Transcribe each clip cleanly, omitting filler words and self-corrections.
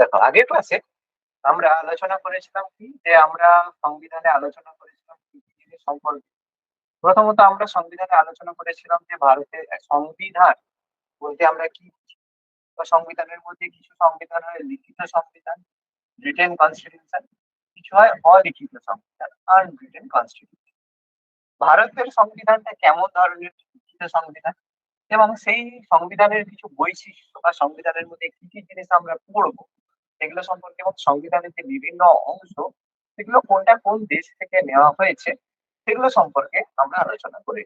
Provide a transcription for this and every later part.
দেখো, আগের ক্লাসে আমরা আলোচনা করেছিলাম কি, যে আমরা সংবিধানে আলোচনা করেছিলাম কি কি জিনিস সম্পর্কে। প্রথমত আমরা সংবিধানে আলোচনা করেছিলাম যে ভারতের সংবিধান বলতে আমরা কি বুঝি। তো সংবিধানের মধ্যে কিছু সংবিধান হয় লিখিত সংবিধান, রিটেন কনস্টিটিউশন, কিছু হয় অলিখিত সংবিধান, আনরিটেন কনস্টিটিউশন। ভারতের সংবিধানটা কেমন ধরনের লিখিত সংবিধান, এবং সেই সংবিধানের কিছু বৈশিষ্ট্য বা সংবিধানের মধ্যে কি কি জিনিস আমরা পড়বো সেগুলো সম্পর্কে, এবং সংবিধানের যে বিভিন্ন অংশ সেগুলো কোনটা কোন দেশ থেকে নেওয়া হয়েছে সেগুলো সম্পর্কে আমরা আলোচনা করি।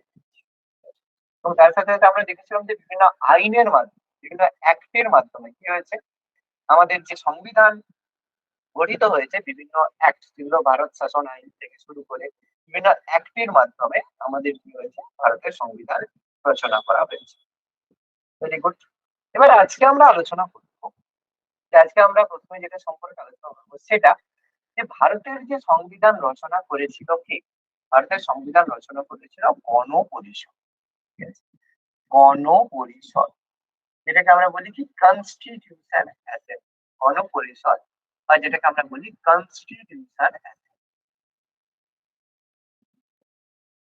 এবং তার সাথে সাথে আমরা দেখেছিলাম যে বিভিন্ন আইনের মাধ্যমে, বিভিন্ন অ্যাক্টের মাধ্যমে কি হয়েছে, আমাদের যে সংবিধান গঠিত হয়েছে, বিভিন্ন অ্যাক্ট যেগুলো ভারত শাসন আইন থেকে শুরু করে বিভিন্ন অ্যাক্টের মাধ্যমে আমাদের কি হয়েছে, ভারতের সংবিধান রচনা করা হয়েছে। Very good. এবার আজকে আমরা আলোচনা করবো, যে আজকে আমরা প্রথমে যেটা সম্পর্কে আলোচনা করবো সেটা, যে ভারতের যে সংবিধান রচনা করেছিল কে। ভারতের সংবিধান রচনা করেছিল গণপরিষদ। ঠিক আছে? গণপরিষদ, যেটাকে আমরা বলি কি কনস্টিটিউশন অ্যাসেম্বলি। গণপরিষদ বা যেটাকে আমরা বলি কনস্টিটিউশন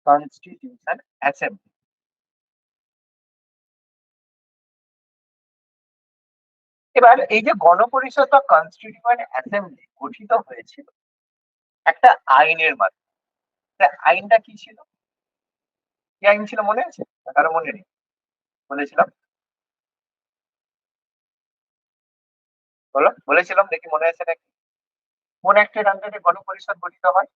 কনস্টিটিউশন অ্যাসেম্বলি। এবার এই যে গণপরিষদ বা কনস্টিটিউশন অ্যাসেম্বলি গঠিত হয়েছিল একটা আইনের মাধ্যমে। আইনটা কি ছিল, কি আইন ছিল মনে আছে, না কারো মনে নেই? বলেছিলাম, বলো, বলেছিলাম, দেখি মনে আছে নাকি। কোন অ্যাক্টের আন্ডারে গণপরিষদ গঠিত হয়?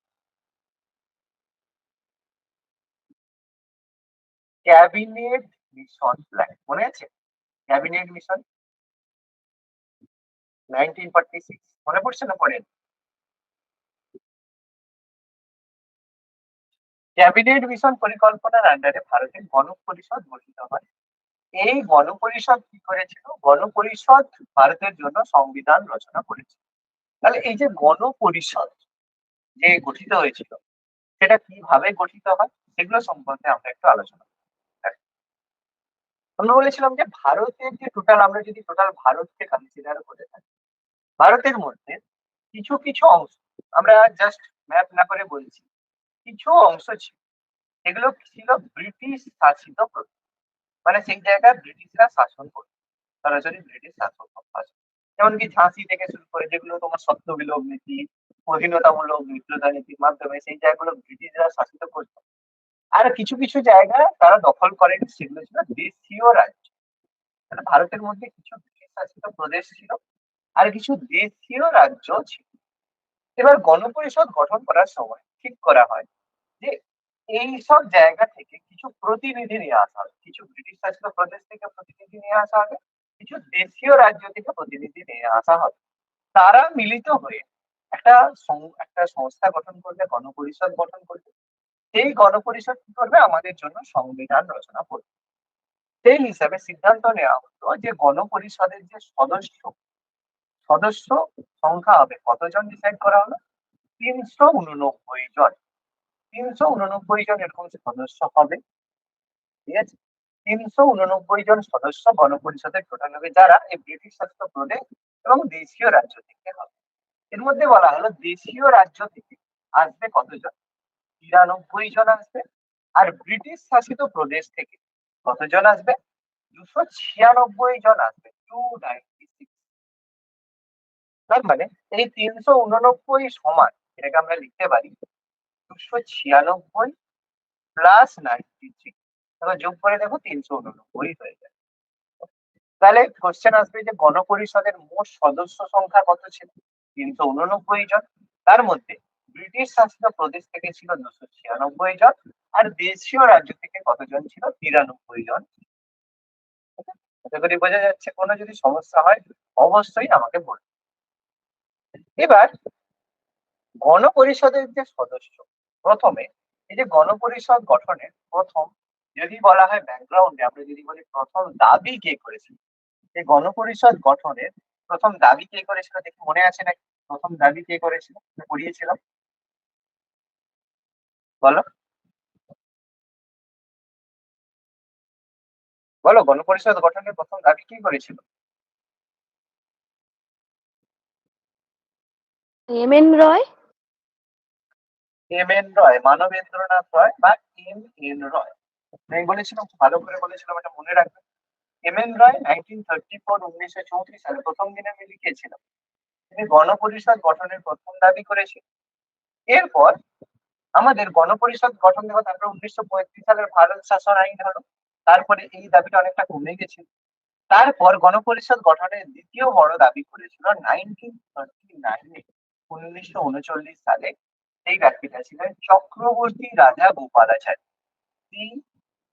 ক্যাবিনেট মিশন প্ল্যান, মনে আছে? ক্যাবিনেট মিশন 1946, মনে পড়ছে না পড়েন? ক্যাবিনেট মিশন পরিকল্পনার আন্ডারে ভারতের গণপরিষদ গঠিত হয়। এই গণপরিষদ কি করেছিল, গণপরিষদ ভারতের জন্য সংবিধান রচনা করেছিল। তাহলে এই যে গণপরিষদ যে গঠিত হয়েছিল সেটা কিভাবে গঠিত হয় সেগুলো সম্পর্কে আমরা একটু আলোচনা করি। আমরা বলেছিলাম যে ভারতের যে টোটাল, আমরা যদি টোটাল ভারতকে কনসিডার করে থাকি, ভারতের মধ্যে কিছু কিছু অংশ, আমরা জাস্ট ম্যাপ না করে বলছি, কিছু অংশ ছিল এগুলো ছিল ব্রিটিশ শাসিত প্রদেশ। মানে সেই জায়গায় ব্রিটিশরা শাসন করত, সরাসরি ব্রিটিশ শাসন শাসন। যেমন কি ঝাঁসি থেকে শুরু করে যেগুলো তোমার সত্য বিলোপ নীতি, অধীনতামূলক মিত্রতা নীতির মাধ্যমে সেই জায়গাগুলো ব্রিটিশরা শাসিত করত। আর কিছু কিছু জায়গা তারা দখল করেনি, সেগুলো ছিল দেশীয় রাজ্য। মানে ভারতের মধ্যে কিছু ব্রিটিশ শাসিত প্রদেশ ছিল আর কিছু দেশীয় রাজ্য ছিল। এবার গণপরিষদ গঠন করার সময় ঠিক করা হয় যে এই সব জায়গা থেকে কিছু প্রতিনিধি নিয়ে আসা হবে, কিছু ব্রিটিশ শাসিত প্রদেশ থেকে প্রতিনিধি নিয়ে আসা হবে, কিছু দেশীয় রাজ্য থেকে প্রতিনিধি নিয়ে আসা হবে। তারা মিলিত হয়ে একটা একটা সংস্থা গঠন করবে, গণপরিষদ গঠন করবে। সেই গণপরিষদ কি করবে, আমাদের জন্য সংবিধান রচনা করবে। সেই হিসাবে সিদ্ধান্ত নেওয়া হতো যে গণপরিষদের যে সদস্য সদস্য সংখ্যা হবে কতজন, ডিসাইড করা হলো 389 জন। 389 জন এরকম সদস্য হবে। ঠিক আছে? 389 জন সদস্য গণপরিষদের টোটাল হবে, যারা এই ব্রিটিশ শাসিত প্রদেশ এবং দেশীয় রাজ্য থেকে হবে। এর মধ্যে বলা হলো দেশীয় রাজ্য থেকে আসবে কতজন, 93 জন আসবে। আর ব্রিটিশ শাসিত প্রদেশ থেকে কতজন আসবে, 296 জন আসবে, 296। তার মানে এই 389 সমান, এটাকে আমরা লিখতে পারি 296 প্লাস 93। তাহলে যোগ করে দেখো 389 হয়ে যায়। তাহলে কোশ্চেন আসবে যে গণপরিষদের মোট সদস্য সংখ্যা কত ছিল, 389 জন। তার মধ্যে ব্রিটিশ শাসিত প্রদেশ থেকে ছিল 296 জন, আর দেশীয় রাজ্য থেকে কতজন ছিল, 93 জন। আশা করি বোঝা যাচ্ছে। কোনো যদি সমস্যা হয় অবশ্যই আমাকে বলবে। এবার গণপরিষদের যে সদস্য, প্রথমে এই যে গণপরিষদ গঠনের প্রথম, যদি বলা হয় ব্যাকগ্রাউন্ডে, আমরা যদি বলি প্রথম দাবি কে করেছিল, এই গণপরিষদ গঠনের প্রথম দাবি কে করেছিল, দেখি মনে আছে নাকি? প্রথম দাবি কে করেছিল, পড়িয়েছিলাম, বলো বলো, গণপরিষদ গঠনের প্রথম দাবি কে করেছিল? এম এন রয়। এম এন রয়, মানবেন্দ্রনাথ রয় বা এম এন রয়। আমি বলেছিলাম, ভালো করে বলেছিলাম, এটা মনে রাখবেন। এম এন রয় 1934 সালে প্রথম দিনে আমি লিখেছিলাম, তিনি গণপরিষদ গঠনের প্রথম দাবি করেছিলেন। এরপর আমাদের গণপরিষদ গঠন দেওয়া, তারপর 1935 সালের ভারত শাসন আইন হলো, তারপরে এই দাবিটা অনেকটা কমে গেছিল। তারপর গণপরিষদ গঠনের দ্বিতীয় বড় দাবি করেছিল 1939 1939 সালে। এই ব্যক্তিটা ছিলেন চক্রবর্তী রাজা গোপালাচারী। শ্রী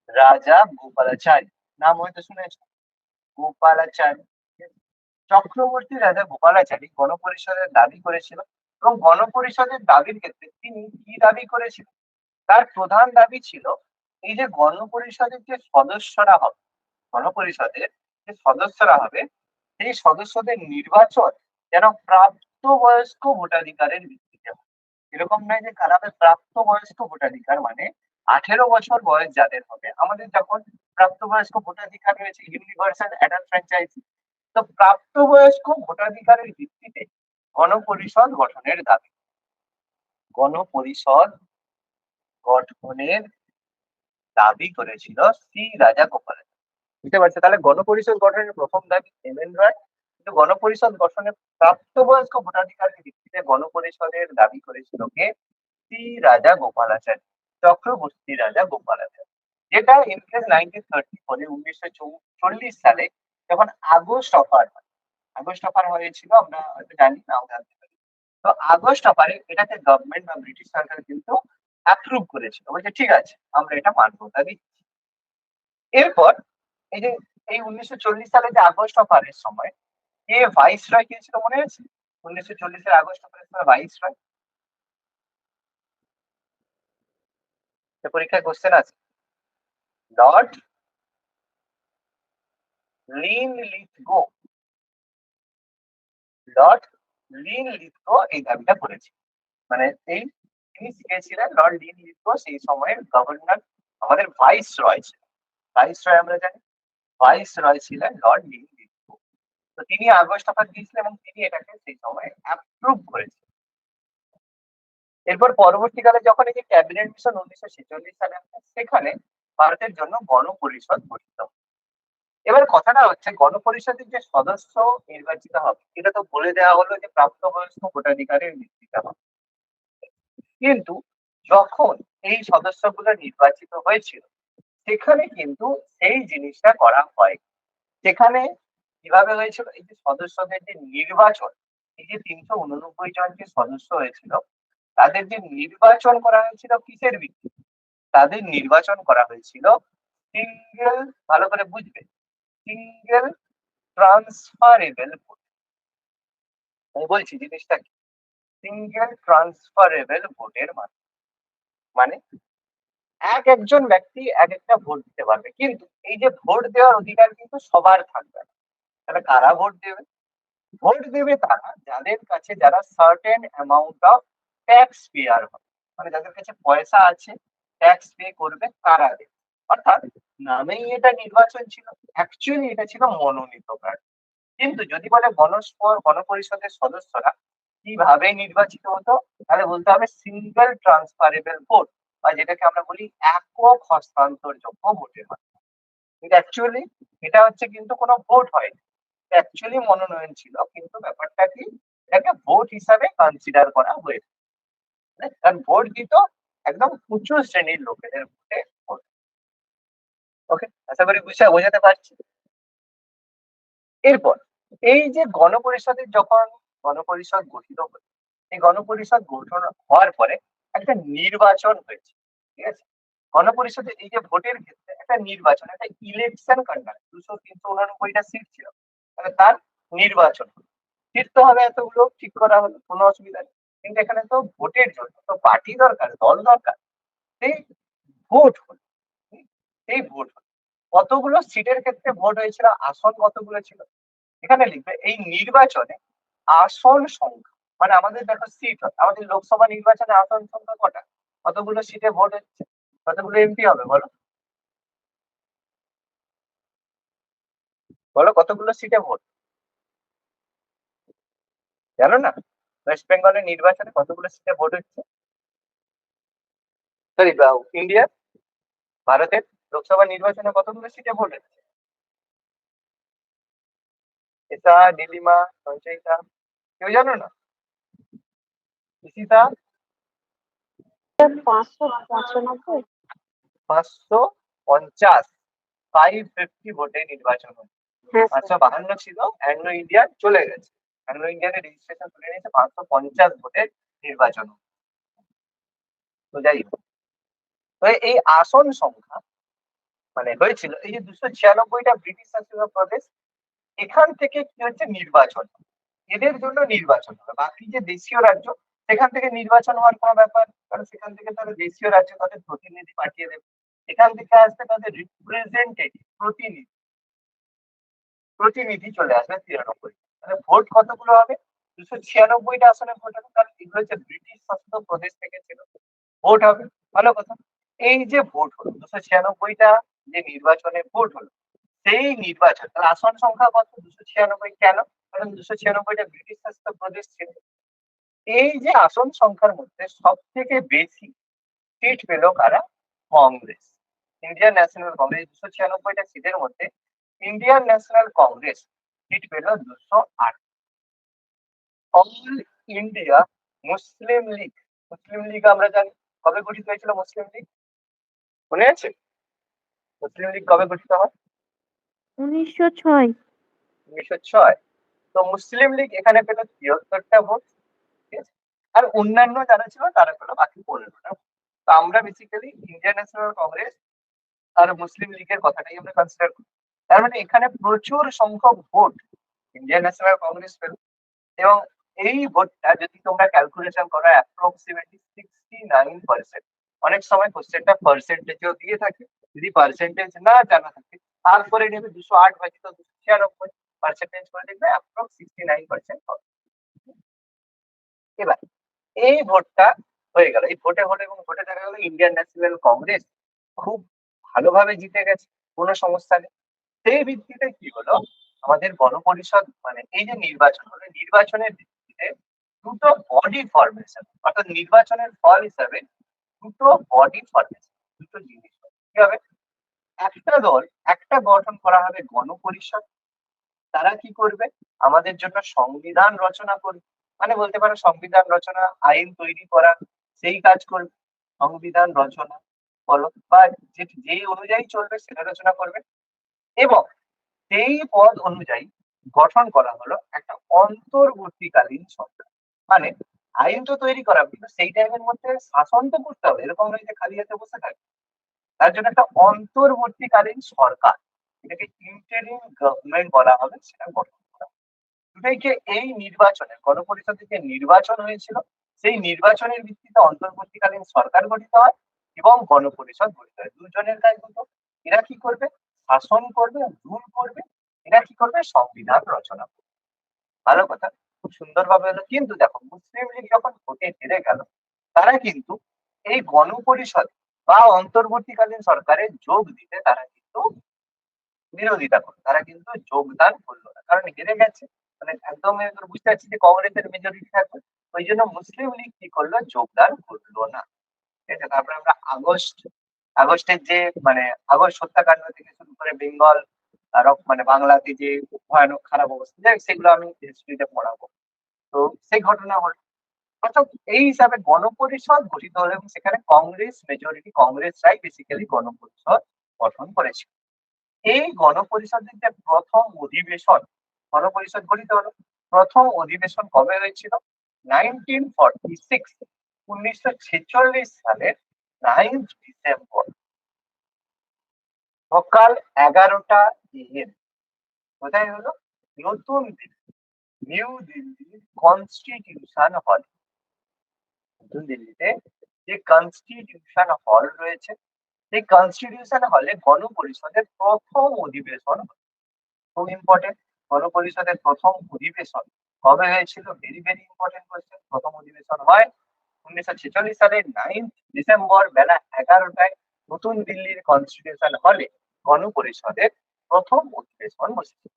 রাজা গোপালাচারী, নাম হয়তো শুনেছেন, গোপালাচারী। চক্রবর্তী রাজা গোপালাচারী গণপরিষদের দাবি করেছিল, এবং গণপরিষদের দাবির ক্ষেত্রে তিনি কি দাবি করেছিলেন? তার প্রধান দাবি ছিল, এই যে গণপরিষদের যে সদস্যরা হবে, গণপরিষদের যে সদস্যরা হবে, সেই সদস্যদের নির্বাচন যেন প্রাপ্তবয়স্ক ভোটাধিকারের ভিত্তিতে হয়। এরকম নয় যে কারাবে প্রাপ্তবয়স্ক ভোটাধিকার মানে 18 বছর বয়স যাদের হবে, আমাদের যখন প্রাপ্তবয়স্ক ভোটাধিকার রয়েছে ইউনিভার্সাল অ্যাডাল্ট ফ্র্যাঞ্চাইজি, তো প্রাপ্তবয়স্ক ভোটাধিকারের ভিত্তিতে গণপরিষদ গঠনের দাবি। গণপরিষদ গঠনের দাবি করেছিল শ্রী রাজা গোপাল। বুঝতে পারছে? তাহলে গণপরিষদ গঠনের প্রথম দাবি এম এন রায়, কিন্তু গণপরিষদ গঠনের প্রাপ্তবয়স্ক ভোটাধিকারের ভিত্তিতে গণপরিষদের দাবি করেছিল কে? শ্রী রাজা গোপালাচারী, চক্রবর্তী রাজা গোপালাচারী। যেটা ইনকেস 1940 সালে যখন আগস্ট অফার হয়, আগস্ট অফার হয়েছিল, আমরা হয়তো জানি না, জানতে পারি। তো আগস্ট অফারে এটাকে গভর্নমেন্ট বা ব্রিটিশ সরকার কিন্তু অ্যাপ্রুভ করেছিল, বলছে ঠিক আছে আমরা এটা মান্যতা দিচ্ছি। এরপর এই যে এই 1940 সালে যে আগস্ট অফারের সময় কে ভাইস রয় কে ছিল মনে আছে? 1940-এর আগস্ট অফারের সময় ভাইস রয়, পরীক্ষায় কোশ্চেন আছে, লর্ড লিনলিথগো। লর্ড লিনলিথগো এই দাবিটা করেছে, মানে এই তিনি ছিলেন লর্ড লিনলিথগো, সেই সময়ের গভর্নর, আমাদের ভাইস রয় ছিলেন। ভাইস রয় আমরা জানি, ভাইস রয় ছিলেন লর্ড লিনলিথগো। তো তিনি আগস্ট অফার দিয়েছিলেন এবং তিনি এটাকে সেই সময় অ্যাপ্রুভ করেছেন। এরপর পরবর্তীকালে যখন এই যে ক্যাবিনেট মিশন 1946 সালে, সেখানে ভারতের জন্য গণপরিষদ গঠিত। এবার কথাটা হচ্ছে, গণপরিষদের যে সদস্য নির্বাচিত হবে, এটা তো বলে দেওয়া হলো যে প্রাপ্তবয়স্ক ভোটাধিকারের ভিত্তিতে হবে, কিন্তু যখন এই সদস্যগুলো নির্বাচিত হয়েছিল, সেখানে কিন্তু সেই জিনিসটা করা হয়। সেখানে কিভাবে হয়েছিল, এই যে সদস্যদের যে নির্বাচন, এই যে 389 জন যে সদস্য হয়েছিল, তাদের যে নির্বাচন করা হয়েছিল কিসের ভিত্তিতে? তাদের নির্বাচন করা হয়েছিল সিঙ্গেল, ভালো করে বুঝবে, সিঙ্গেল ট্রান্সফারেবল ভোট। আমি বলছি জিনিসটা কি, সিঙ্গেল ট্রান্সফারেবল ভোটের মাধ্যমে, মানে একজন ব্যক্তি এক একটা ভোট দিতে পারবে, কিন্তু এই যে ভোট দেওয়ার অধিকার কিন্তু সবার থাকবে না। তাহলে কারা ভোট দেবে? ভোট দেবে তারা যাদের কাছে, যারা certain amount of tax payer হবে, মানে যাদের কাছে পয়সা আছে, ট্যাক্স পে করবে, তারা দেবে। অর্থাৎ নামেই এটা নির্বাচন ছিল, অ্যাকচুয়ালি এটা ছিল মনোনীত প্রার্থী। কিন্তু যদি বলে গণপরিষদের সদস্যরা কিভাবে নির্বাচিত হতো, তাহলে বলতে হবে সিঙ্গেল ট্রান্সফারেবল ভোট, বা যেটাকে আমরা বলি একক হস্তান্তরযোগ্য ভোটের মাধ্যমে। কিন্তু অ্যাকচুয়ালি এটা হচ্ছে কিন্তু কোনো ভোট হয়নি, অ্যাকচুয়ালি মনোনয়ন ছিল, কিন্তু ব্যাপারটা কি, এটাকে ভোট হিসাবে কনসিডার করা হয়েছে। কারণ ভোট দিত একদম উঁচু শ্রেণীর লোকেদের ভোটে ভোট। ওকে, আশা করি বোঝাতে পারছি। এরপর এই যে গণপরিষদের যখন গণপরিষদ গঠিত হলো, এই গণপরিষদ গঠন হওয়ার পরে একটা নির্বাচন হয়েছে, ঠিক আছে? গণপরিষদের এই যে ভোটের ক্ষেত্রে একটা নির্বাচন, একটা ইলেকশন কন্ডাক্ট, 200-389টা সিট ছিল, তাহলে তার নির্বাচন সিট তো হবে, এতগুলো ঠিক করা হলো, কোনো অসুবিধা নেই। কিন্তু এখানে তো ভোটের জন্য তো পার্টি দরকার, দল দরকার, সেই ভোট হলো, সেই ভোট হলো। কতগুলো সিটের ক্ষেত্রে ভোট হয়েছিল, আসন কতগুলো ছিল, এখানে লিখবে এই নির্বাচনে আসন সংখ্যা, মানে আমাদের দেখো সিট, আমাদের লোকসভা নির্বাচনে আসন সংখ্যা কটা, কতগুলো সিটে ভোট হচ্ছে, কতগুলো এমপি হবে বলো, বলো কতগুলো সিটে ভোট, জানো না? ওয়েস্ট বেঙ্গলের নির্বাচনে কতগুলো সিটে ভোট হচ্ছে? সরি, ইন্ডিয়া, ভারতের লোকসভা নির্বাচনে কতগুলো সিটে ভোট হচ্ছে? এটা নীলিমা, সঞ্চয়িতা, কেউ জানো না? ঈশিতা? 595। 550, 550 ভোটে নির্বাচন হচ্ছে। হ্যাঁ স্যার। 552 ছিল, অ্যাংলো ইন্ডিয়ান চলে গেছে, অ্যাংলো ইন্ডিয়ানের রেজিস্ট্রেশন তুলে নিয়েছে, 550 ভোটের নির্বাচন। তো যাই হোক, তো এই আসন সংখ্যা মানে হয়েছিল এই যে 296টা ব্রিটিশ শাসিত প্রদেশ, এখান থেকে কি হচ্ছে নির্বাচন, এদের জন্য নির্বাচন হবে। বাকি যে দেশীয় রাজ্য, সেখান থেকে নির্বাচন হওয়ার কোনো ব্যাপার, কারণ সেখান থেকে তারা দেশীয় রাজ্য তাদের প্রতিনিধি পাঠিয়ে দেবে, এখান থেকে আসবে তাদের রিপ্রেজেন্টেটিভ, প্রতিনিধি, প্রতিনিধি চলে আসবে 93। মানে ভোট কতগুলো হবে? 296টা আসনে ভোট হবে, কারণ এগুলো হচ্ছে ব্রিটিশ শাসিত প্রদেশ থেকে ছিল, ভোট হবে। ভালো কথা। এই যে ভোট হলো 296টা, যে নির্বাচনে ভোট হলো, সেই নির্বাচন তাহলে আসন সংখ্যা কত? 296। কেন? কারণ 296টা ব্রিটিশ শাসিত প্রদেশ ছিল। এই যে আসন সংখ্যার মধ্যে সব থেকে বেশি সিট পেল কারা? Congress, Indian National Congress. 296টা সিটের মধ্যে ইন্ডিয়ান ন্যাশনাল কংগ্রেস সিট পেল 208। All India Muslim League, Muslim League আমরা জানি কবে গঠিত হয়েছিল মুসলিম লীগ, মনে আছে? মুসলিম লীগ কবে গঠিত হয়? 1906। 1906। তো মুসলিম লীগ এখানে পেল 73টা ভোট, ঠিক আছে? আর অন্যান্য যারা ছিল তারা পেল বাকি 15টা। তো আমরা বেসিক্যালি ইন্ডিয়ান ন্যাশনাল কংগ্রেস আর মুসলিম লীগের কথাটাই আমরা কনসিডার করি। তার মানে এখানে প্রচুর সংখ্যক ভোট ইন্ডিয়ান ন্যাশনাল কংগ্রেস পেল। এবং এই ভোটটা যদি তোমরা ক্যালকুলেশন করো অ্যাপ্রক্সিমেটলি 69%। অনেক সময় কোশ্চেনটা পার্সেন্টেজও দিয়ে থাকে, যদি পার্সেন্টেজ না জানা থাকে তারপরে নেবে 208 ভাজিত 296 পার্সেন্টেজ করে দেখবে অ্যাপ্রক্স 69% হবে। এবার এই ভোটটা হয়ে গেল, এই ভোটে ভোটে এবং ভোটে দেখা গেল ইন্ডিয়ান ন্যাশনাল কংগ্রেস খুব ভালোভাবে জিতে গেছে, কোনো সমস্যা নেই। সেই ভিত্তিতে কি হলো, আমাদের গণপরিষদ মানে এই যে নির্বাচন হলো, নির্বাচনের ভিত্তিতে দুটো বডি ফরমেশন, অর্থাৎ নির্বাচনের ফল হিসাবে দুটো বডি ফরমেশন, দুটো জিনিস হবে। কি হবে? একটা দল, একটা গঠন করা হবে গণপরিষদ, তারা কি করবে? আমাদের জন্য সংবিধান রচনা করবে, মানে বলতে পারো সংবিধান রচনা, আইন তৈরি করা, সেই কাজ করবে। সংবিধান রচনা বলো বা যে অনুযায়ী চলবে সেটা রচনা করবে। এবং সেই পদ অনুযায়ী গঠন করা হলো একটা অন্তর্বর্তীকালীন সরকার। মানে আইন তো তৈরি করা, কিন্তু সেই টাইমের মধ্যে শাসন তো করতে হবে, এরকম নয় যে খালি হাতে বসে থাকবে। তার জন্য একটা অন্তর্বর্তীকালীন সরকার, এটাকে ইন্টারিম গভর্নমেন্ট বলা হবে, সেটা গঠন করা। দুটাইকে এই নির্বাচনে গণপরিষদের যে নির্বাচন হয়েছিল, সেই নির্বাচনের ভিত্তিতে অন্তর্বর্তীকালীন সরকার গঠিত হয় এবং গণপরিষদ গঠিত হয়। দুজনের কাজ দুটো। এরা কি করবে? শাসন করবে, রুল করবে। এরা কি করবে? সংবিধান রচনা করবে। ভালো কথা, খুব সুন্দরভাবে হলো। কিন্তু দেখো, মুসলিম লীগ যখন ভোটে হেরে গেল, তারা কিন্তু এই গণপরিষদ বা অন্তর্বর্তীকালীন সরকারে যোগ দিতে তারা কিন্তু বিরোধিতা করলো, তারা কিন্তু যোগদান করলো না, কারণ হেরে গেছে। মানে একদম বুঝতে পারছি যে কংগ্রেসের মেজরিটি থাকবে, ওই জন্য মুসলিম লীগ কি করলো? যোগদান করলো না। ঠিক আছে? তারপরে আমরা আগস্টের যে মানে আগস্ট হত্যাকাণ্ড থেকে শুরু করে বেঙ্গল আরো মানে বাংলাতে যে ভয়ানক খারাপ অবস্থা, যাই হোক, সেগুলো আমি হিস্ট্রিতে পড়াবো। তো সেই ঘটনা হলো, অর্থাৎ এই হিসাবে গণপরিষদ গঠিত হলো এবং সেখানে কংগ্রেস মেজরিটি, কংগ্রেসরাই বেসিক্যালি গণপরিষদ গঠন করেছিল। এই গণপরিষদের যে প্রথম অধিবেশন, গণপরিষদ গঠিত হলো, প্রথম অধিবেশন কবে হয়েছিল? 1946, 1946 সালের 9th ডিসেম্বর, সকাল 11টা AM। কোথায় হলো? নতুন দিল্লি, নিউ দিল্লির কনস্টিটিউশন হল। নতুন দিল্লিতে যে কনস্টিটিউশন হল রয়েছে, সেই কনস্টিটিউশন হলে গণপরিষদের প্রথম অধিবেশন হয়। খুব ইম্পর্টেন্ট, গণপরিষদের প্রথম অধিবেশন কবে হয়েছিল? Very very important question. প্রথম অধিবেশন হয় 1946 সালের 9th ডিসেম্বর বেলা 11টায় নতুন দিল্লির কনস্টিটিউশন হলে গণপরিষদের প্রথম অধিবেশন বসেছে।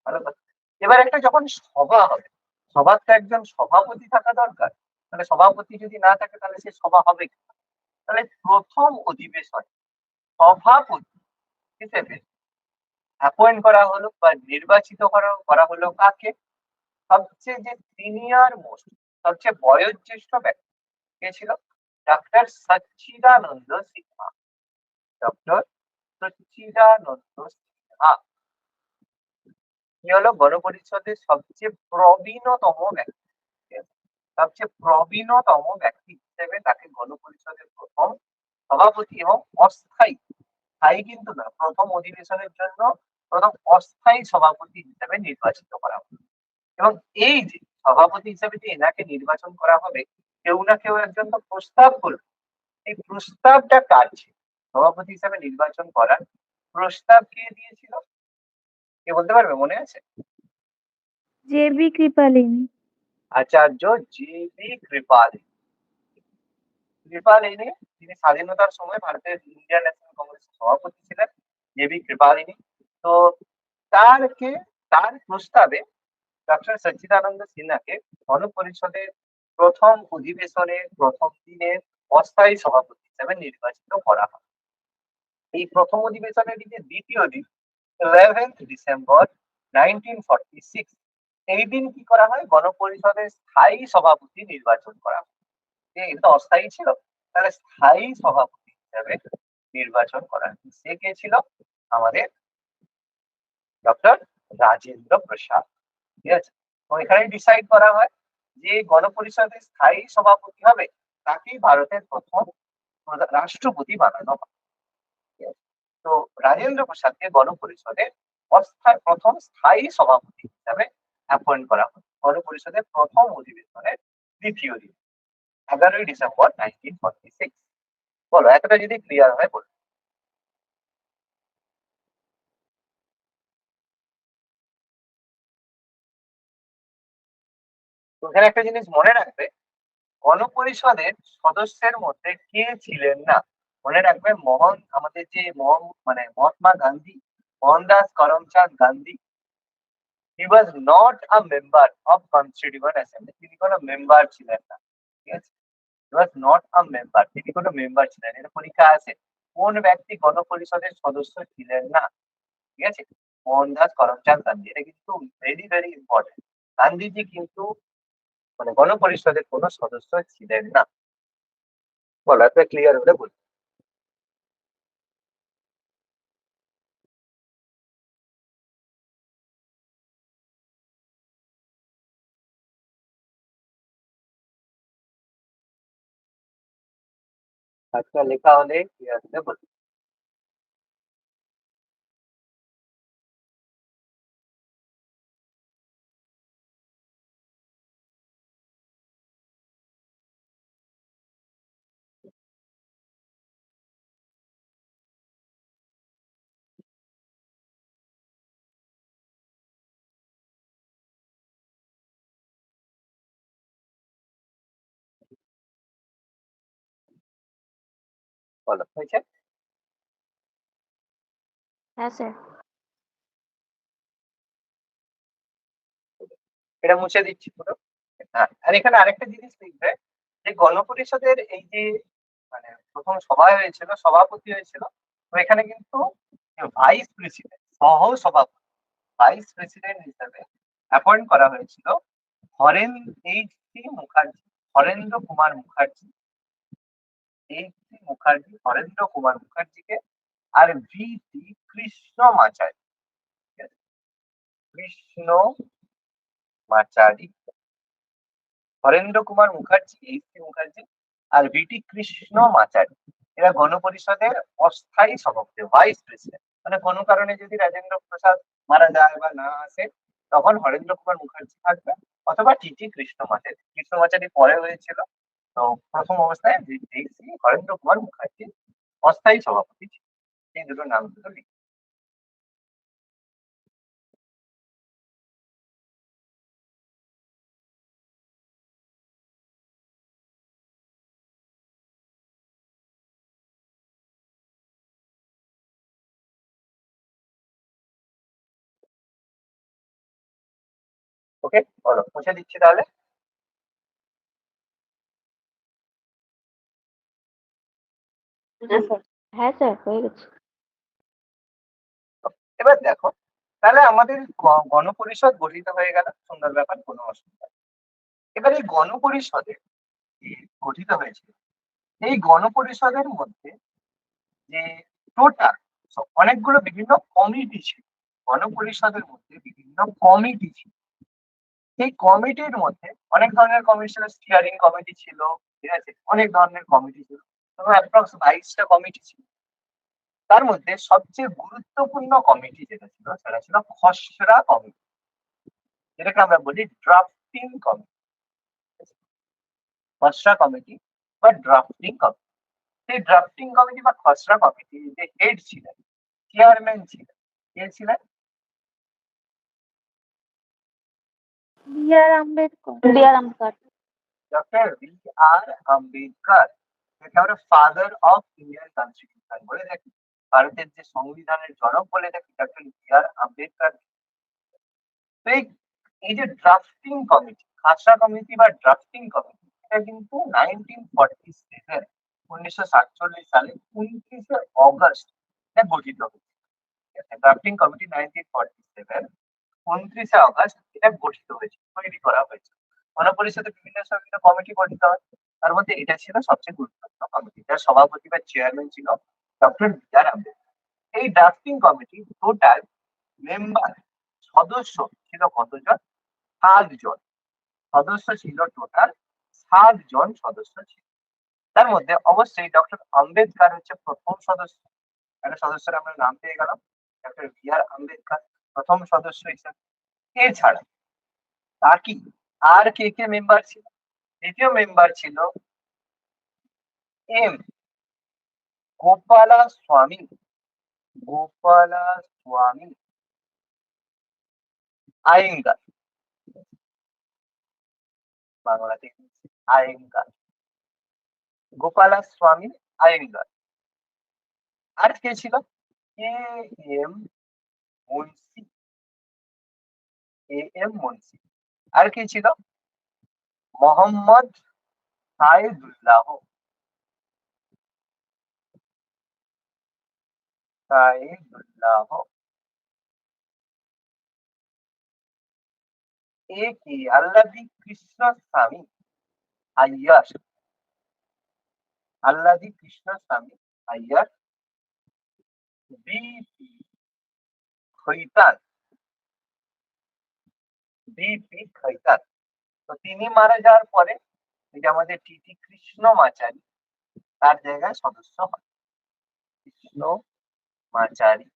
ভালো কথা। এবার একটা যখন সভা হবে, সভার তো একজন সভাপতি থাকা দরকার। মানে সভাপতি যদি না থাকে তাহলে সে সভা হবে কি? তাহলে প্রথম অধিবেশনে সভাপতি হিসেবে অ্যাপয়েন্ট করা হলো বা নির্বাচিত করা হলো কাকে? সবচেয়ে যে সিনিয়র মোস্ট, সবচেয়ে বয়োজ্যেষ্ঠ ব্যক্তি কে ছিল? ডক্টর সচ্চিদানন্দ সিনহা। ডক্টর সচ্চিদানন্দ সিনহা কি হলো গণপরিষদের সবচেয়ে প্রবীণতম ব্যক্তি। ঠিক আছে? সবচেয়ে প্রবীণতম ব্যক্তি হিসেবে তাকে গণপরিষদের প্রথম সভাপতি এবং অস্থায়ী, স্থায়ী কিন্তু না, প্রথম অধিবেশনের জন্য প্রথম অস্থায়ী সভাপতি হিসেবে নির্বাচিত করা হলো। এবং এই যে সভাপতি হিসেবে যে এনাকে নির্বাচন করা হবে, কেউ না কেউ একজন তো প্রস্তাব করবে। এই প্রস্তাবটা কার ছিল? সভাপতি হিসেবে নির্বাচন করার প্রস্তাব কে দিয়েছিল? কে বলতে পারবে, মনে আছে? জে.বি. কৃপালিনী। আচার্য জি.বি. কৃপালিনী। কৃপালিনী, তিনি স্বাধীনতার সময় ভারতের ইন্ডিয়ান ন্যাশনাল কংগ্রেসের সভাপতি ছিলেন, জে.বি. কৃপালিনী। তো তার প্রস্তাবে ডক্টর সচ্চিদানন্দ সিনহাকে গণপরিষদের প্রথম অধিবেশনের প্রথম দিনের অস্থায়ী সভাপতি হিসেবে নির্বাচিত করা হয়। এই প্রথম অধিবেশনের যে দ্বিতীয় দিন, 11th ডিসেম্বর 1946, এই দিন কি করা হয়? গণপরিষদের স্থায়ী সভাপতি নির্বাচন করা হয়। এটা তো অস্থায়ী ছিল, তাহলে স্থায়ী সভাপতি হিসেবে নির্বাচন করা হয়। সে কে ছিল? আমাদের ডক্টর রাজেন্দ্র প্রসাদ। ঠিক আছে? তো এখানে ডিসাইড করা হয় যে গণপরিষদের স্থায়ী সভাপতি হবে, তাকেই ভারতের প্রথম রাষ্ট্রপতি বানানো হয়। ঠিক আছে? তো রাজেন্দ্র প্রসাদকে গণপরিষদের প্রথম স্থায়ী সভাপতি হিসাবে অ্যাপয়েন্ট করা হয় গণপরিষদের প্রথম অধিবেশনের দ্বিতীয় দিন, 11ই ডিসেম্বর 1946। বলো, এতটা যদি ক্লিয়ার হয় বলো। তো এখানে একটা জিনিস মনে রাখবে, গণপরিষদের সদস্যের মধ্যে কে ছিলেন না? মনে রাখবে, আমাদের যে মানে Mahatma Gandhi, Mohandas Karamchand Gandhi, he was not a member of constituent assembly. তিনি কোনো মেম্বার ছিলেন না। ঠিক আছে? হি ওয়াজ নট আ মেম্বার, তিনি কোনো মেম্বার ছিলেন। এটা পরীক্ষা আছে, কোন ব্যক্তি গণপরিষদের সদস্য ছিলেন না? ঠিক আছে? মোহনদাস করমচাঁদ গান্ধী। এটা কিন্তু ভেরি ভেরি ইম্পর্টেন্ট। গান্ধীজি কিন্তু মানে গণপরিষদের কোনো সদস্য ছিলেন না। বলো, একটা ক্লিয়ার হলে বলবো। আচ্ছা, লেখা হলে ক্লিয়ার হলে বলবো। বলো, হয়েছে? হ্যাঁ স্যার। এটা মুছে দিচ্ছি পুরো। হ্যাঁ, আর এখানে আরেকটা জিনিস লিখবে, যে গণপরিষদের এই যে মানে প্রথম সভা হয়েছিল, সভাপতি হয়েছিল, তো এখানে কিন্তু ভাইস প্রেসিডেন্ট, সহ সভাপতি, ভাইস প্রেসিডেন্ট হিসেবে অ্যাপয়েন্ট করা হয়েছিল হরেন্দ্র কুমার মুখার্জি, হরেন্দ্র কুমার মুখার্জিকে, আর ভি.টি. কৃষ্ণমাচারি। ঠিক আছে? কৃষ্ণ মাচারি, হরেন্দ্র কুমার মুখার্জি, এইচ.সি. মুখার্জি, আর ভি.টি. কৃষ্ণ মাচারি, এরা গণপরিষদের অস্থায়ী সভাপতি, ভাইস প্রেসিডেন্ট। মানে কোনো কারণে যদি রাজেন্দ্র প্রসাদ মারা যায় বা না আসে, তখন হরেন্দ্র কুমার মুখার্জি থাকবে, অথবা টি.টি. কৃষ্ণমাচারি। কৃষ্ণমাচারি পরে হয়েছিল। তো প্রথম অবস্থায় এইচ.সি. হরেন্দ্র কুমার মুখার্জি অস্থায়ী সভাপতি ছিল। এই দুটো নাম দুটো লিখে ওকে, বলো, মুছে দিচ্ছি তাহলে। হ্যাঁ স্যার। হ্যাঁ স্যার, হয়ে গেছে। এবার দেখো, তাহলে আমাদের গণপরিষদ গঠিত হয়ে গেল, সুন্দর ব্যাপার, কোনো অসুবিধা নেই। এবার এই গণপরিষদে গঠিত হয়েছে, এই গণপরিষদের মধ্যে যে টোটাল অনেকগুলো বিভিন্ন কমিটি ছিল, গণপরিষদের মধ্যে বিভিন্ন কমিটি ছিল। সেই কমিটির মধ্যে অনেক ধরনের কমিটি ছিল, স্টিয়ারিং কমিটি ছিল, ঠিক আছে, অনেক ধরনের কমিটি ছিল, তবে অ্যাপ্রক্স 22টা কমিটি ছিল। তার মধ্যে সবচেয়ে গুরুত্বপূর্ণ কমিটি যেটা ছিল সেটা ছিল খসড়া কমিটি, যেটাকে আমরা বলি ড্রাফটিং কমিটি। খসড়া কমিটি বা ড্রাফটিং কমিটি, সেই ড্রাফটিং কমিটি বা খসড়া কমিটি যে হেড ছিলেন, চেয়ারম্যান ছিলেন, কে ছিলেন? বি আর আম্বেদকর। ডক্টর বি আর আম্বেদকর, যাকে আমরা ফাদার অফ ইন্ডিয়ান কনস্টিটিউশন বলে থাকি, ভারতের যে সংবিধানের জনক বলে থাকি, ডক্টর বি আর আম্বেদকর। তো এই যে ড্রাফটিং কমিটি, খাসড়া কমিটি বা ড্রাফটিং কমিটি, এটা কিন্তু 1947, 1947 সালে 29শে অগস্ট এটা গঠিত হয়েছে। ড্রাফটিং কমিটি 1947, 29শে অগস্ট এটা গঠিত হয়েছে, তৈরি করা হয়েছে। গণপরিষদে বিভিন্ন বিভিন্ন কমিটি গঠিত হয়, তার মধ্যে এটা ছিল সবচেয়ে গুরুত্বপূর্ণ কমিটি, যার সভাপতি বা চেয়ারম্যান ছিল ডক্টর বি আর আম্বেদকর। এই ড্রাফটিং কমিটি টোটাল মেম্বার, সদস্য ছিল কতজন? 7 জন। সদস্য ছিল টোটাল 7 জন সদস্য ছিল। তার মধ্যে অবশ্যই ডক্টর আম্বেদকর হচ্ছে প্রথম সদস্য, একটা সদস্যের আমরা নাম পেয়ে গেলাম, ডক্টর বি আর আম্বেদকর প্রথম সদস্য হিসেবে। এছাড়া তার কি আর কে কে মেম্বার ছিল? দ্বিতীয় মেম্বার ছিল এম গোপালা স্বামী, গোপালা স্বামী আয়েঙ্গার, বাংলাতে আয়েঙ্গার, গোপালা স্বামী আয়েঙ্গার। আর কে ছিল? K M Munshi, K M Munshi. আর কে ছিল? মোহাম্মদ সাইদুল্লাহ, সাইদুল্লাহ। এ কে আল্লাদি কৃষ্ণস্বামী আইয়ার, আল্লাদি কৃষ্ণস্বামী আইয়ার। BP Khaitan, BP Khaitan. তো তিনি মারা যাওয়ার পরে এই যে আমাদের টিটি কৃষ্ণমাচারী তার জায়গায় সদস্য হন, কৃষ্ণমাচারী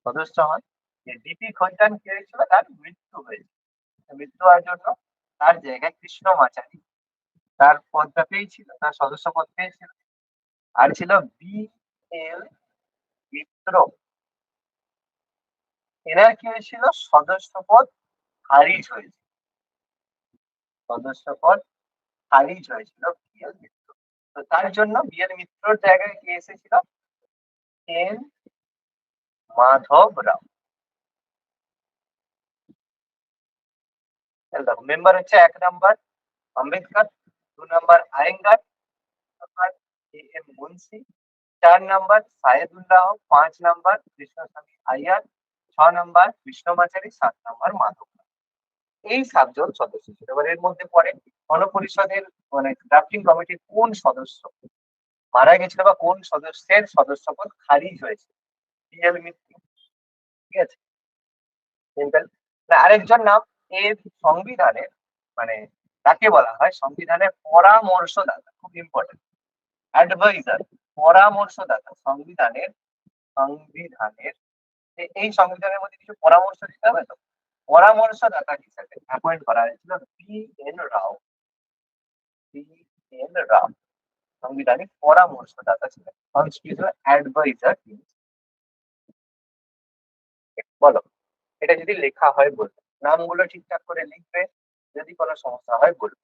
সদস্য হন। যে ডিপি খৈতান কে হয়েছিল, তার মৃত্যু হয়েছে, মৃত্যু হওয়ার জন্য তার জায়গায় কৃষ্ণমাচারী তার পদটা পেয়েছিল, তার সদস্য পদ পেয়েছিল। আর ছিল বি এল মিত্র, এনার কি হয়েছিল? সদস্য পদ খারিজ হয়েছিল, সদস্য পদ খারিজ হয়েছিল বি এল মিত্র। তো তার জন্য বি এল মিত্রর জায়গায় কে এসেছিল? এন মাধব রাও। দেখো, মেম্বার হচ্ছে 1 নম্বর আম্বেদকর, 2 নম্বর আয়েঙ্গার, 3 নম্বর কে এম মুন্সি, 4 নম্বর সায়েদুল্লাহ, 5 নম্বর কৃষ্ণস্বামী আইয়ার, 6 নম্বর কৃষ্ণমাচারী, 7 নম্বর মাধব। এই 7 জন সদস্য ছিল। এবার এর মধ্যে পরে গণপরিষদের মানে ড্রাফটিং কমিটির কোন সদস্য মারা গেছিল বা কোন সদস্যের সদস্যপদ খারিজ হয়েছে? বি এল মিত্র, ঠিক আছে, সিম্পল। আরেকজন নাম এর সংবিধানের মানে তাকে বলা হয় সংবিধানের পরামর্শদাতা, খুব ইম্পর্টেন্ট, অ্যাডভাইজার, পরামর্শদাতা। সংবিধানের এই সংবিধানের মধ্যে কিছু পরামর্শ দিতে হবে, তো পরামর্শদাতা হিসেবে অ্যাপয়েন্ট করা হয়েছিল বি এন রাও, বি এন রাও সাংবিধানিক পরামর্শদাতা ছিলেন, কনস্টিটিউশনাল অ্যাডভাইজার। বলো, এটা যদি লেখা হয় বলবে, নামগুলো ঠিকঠাক করে লিখবে, যদি কোনো সমস্যা হয় বলবে।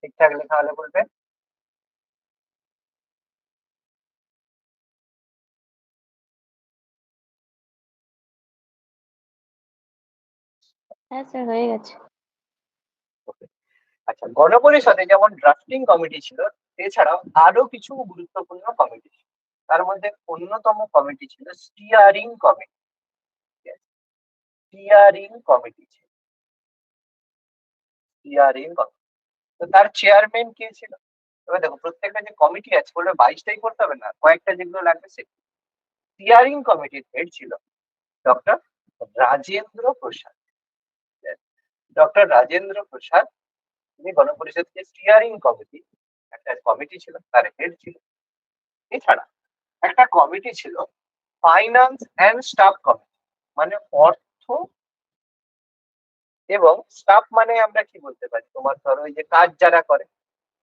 ঠিকঠাক লেখা হলে বলবে। হ্যাঁ স্যার, হয়ে গেছে। আচ্ছা, গণপরিষদে যেমন ড্রাফটিং কমিটি ছিল, এছাড়াও আরো কিছু গুরুত্বপূর্ণ কমিটি ছিল। তার মধ্যে অন্যতম কমিটি ছিল স্টিয়ারিং কমিটি। স্টিয়ারিং কমিটি ছিল, স্টিয়ারিং কমিটি। তো তার চেয়ারম্যান কে ছিল? এবার দেখো, প্রত্যেকটা যে কমিটি আছে বলবে 22টাই করতে হবে না, কয়েকটা যেগুলো লাগবে সে। স্টিয়ারিং কমিটির হেড ছিল ডক্টর রাজেন্দ্র প্রসাদ। ডক্টর রাজেন্দ্র প্রসাদ, তিনি গণপরিষদের স্টিয়ারিং কমিটি, একটা কমিটি ছিল, তার হেড ছিল। এছাড়া একটা কমিটি ছিল ফাইন্যান্স অ্যান্ড স্টাফ কমিটি, মানে অর্থ এবং স্টাফ মানে আমরা কি বলতে পারি, তোমার ধরো ওই যে কাজ যারা করে,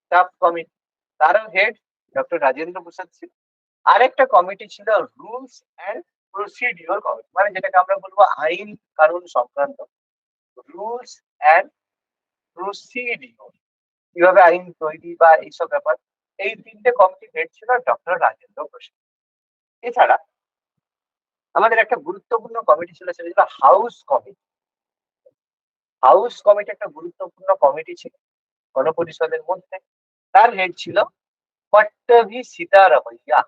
স্টাফ কমিটি, তারও হেড ডক্টর রাজেন্দ্র প্রসাদ ছিল। আরেকটা কমিটি ছিল রুলস অ্যান্ড প্রসিডিওর কমিটি, মানে যেটাকে আমরা বলবো আইন কানুন সংক্রান্ত, রুলস অ্যান্ড প্রসিডিওর, কিভাবে আইন তৈরি বা এইসব ব্যাপার। এই তিনটে কমিটি হেড ছিল ডক্টর রাজেন্দ্র প্রসাদ। এছাড়া আমাদের একটা গুরুত্বপূর্ণ কমিটি ছিল, সেটা ছিল হাউস কমিটি। হাউস কমিটি একটা গুরুত্বপূর্ণ কমিটি ছিল গণপরিষদের মধ্যে। তার হেড ছিল পট্টভি সীতারামাইয়া।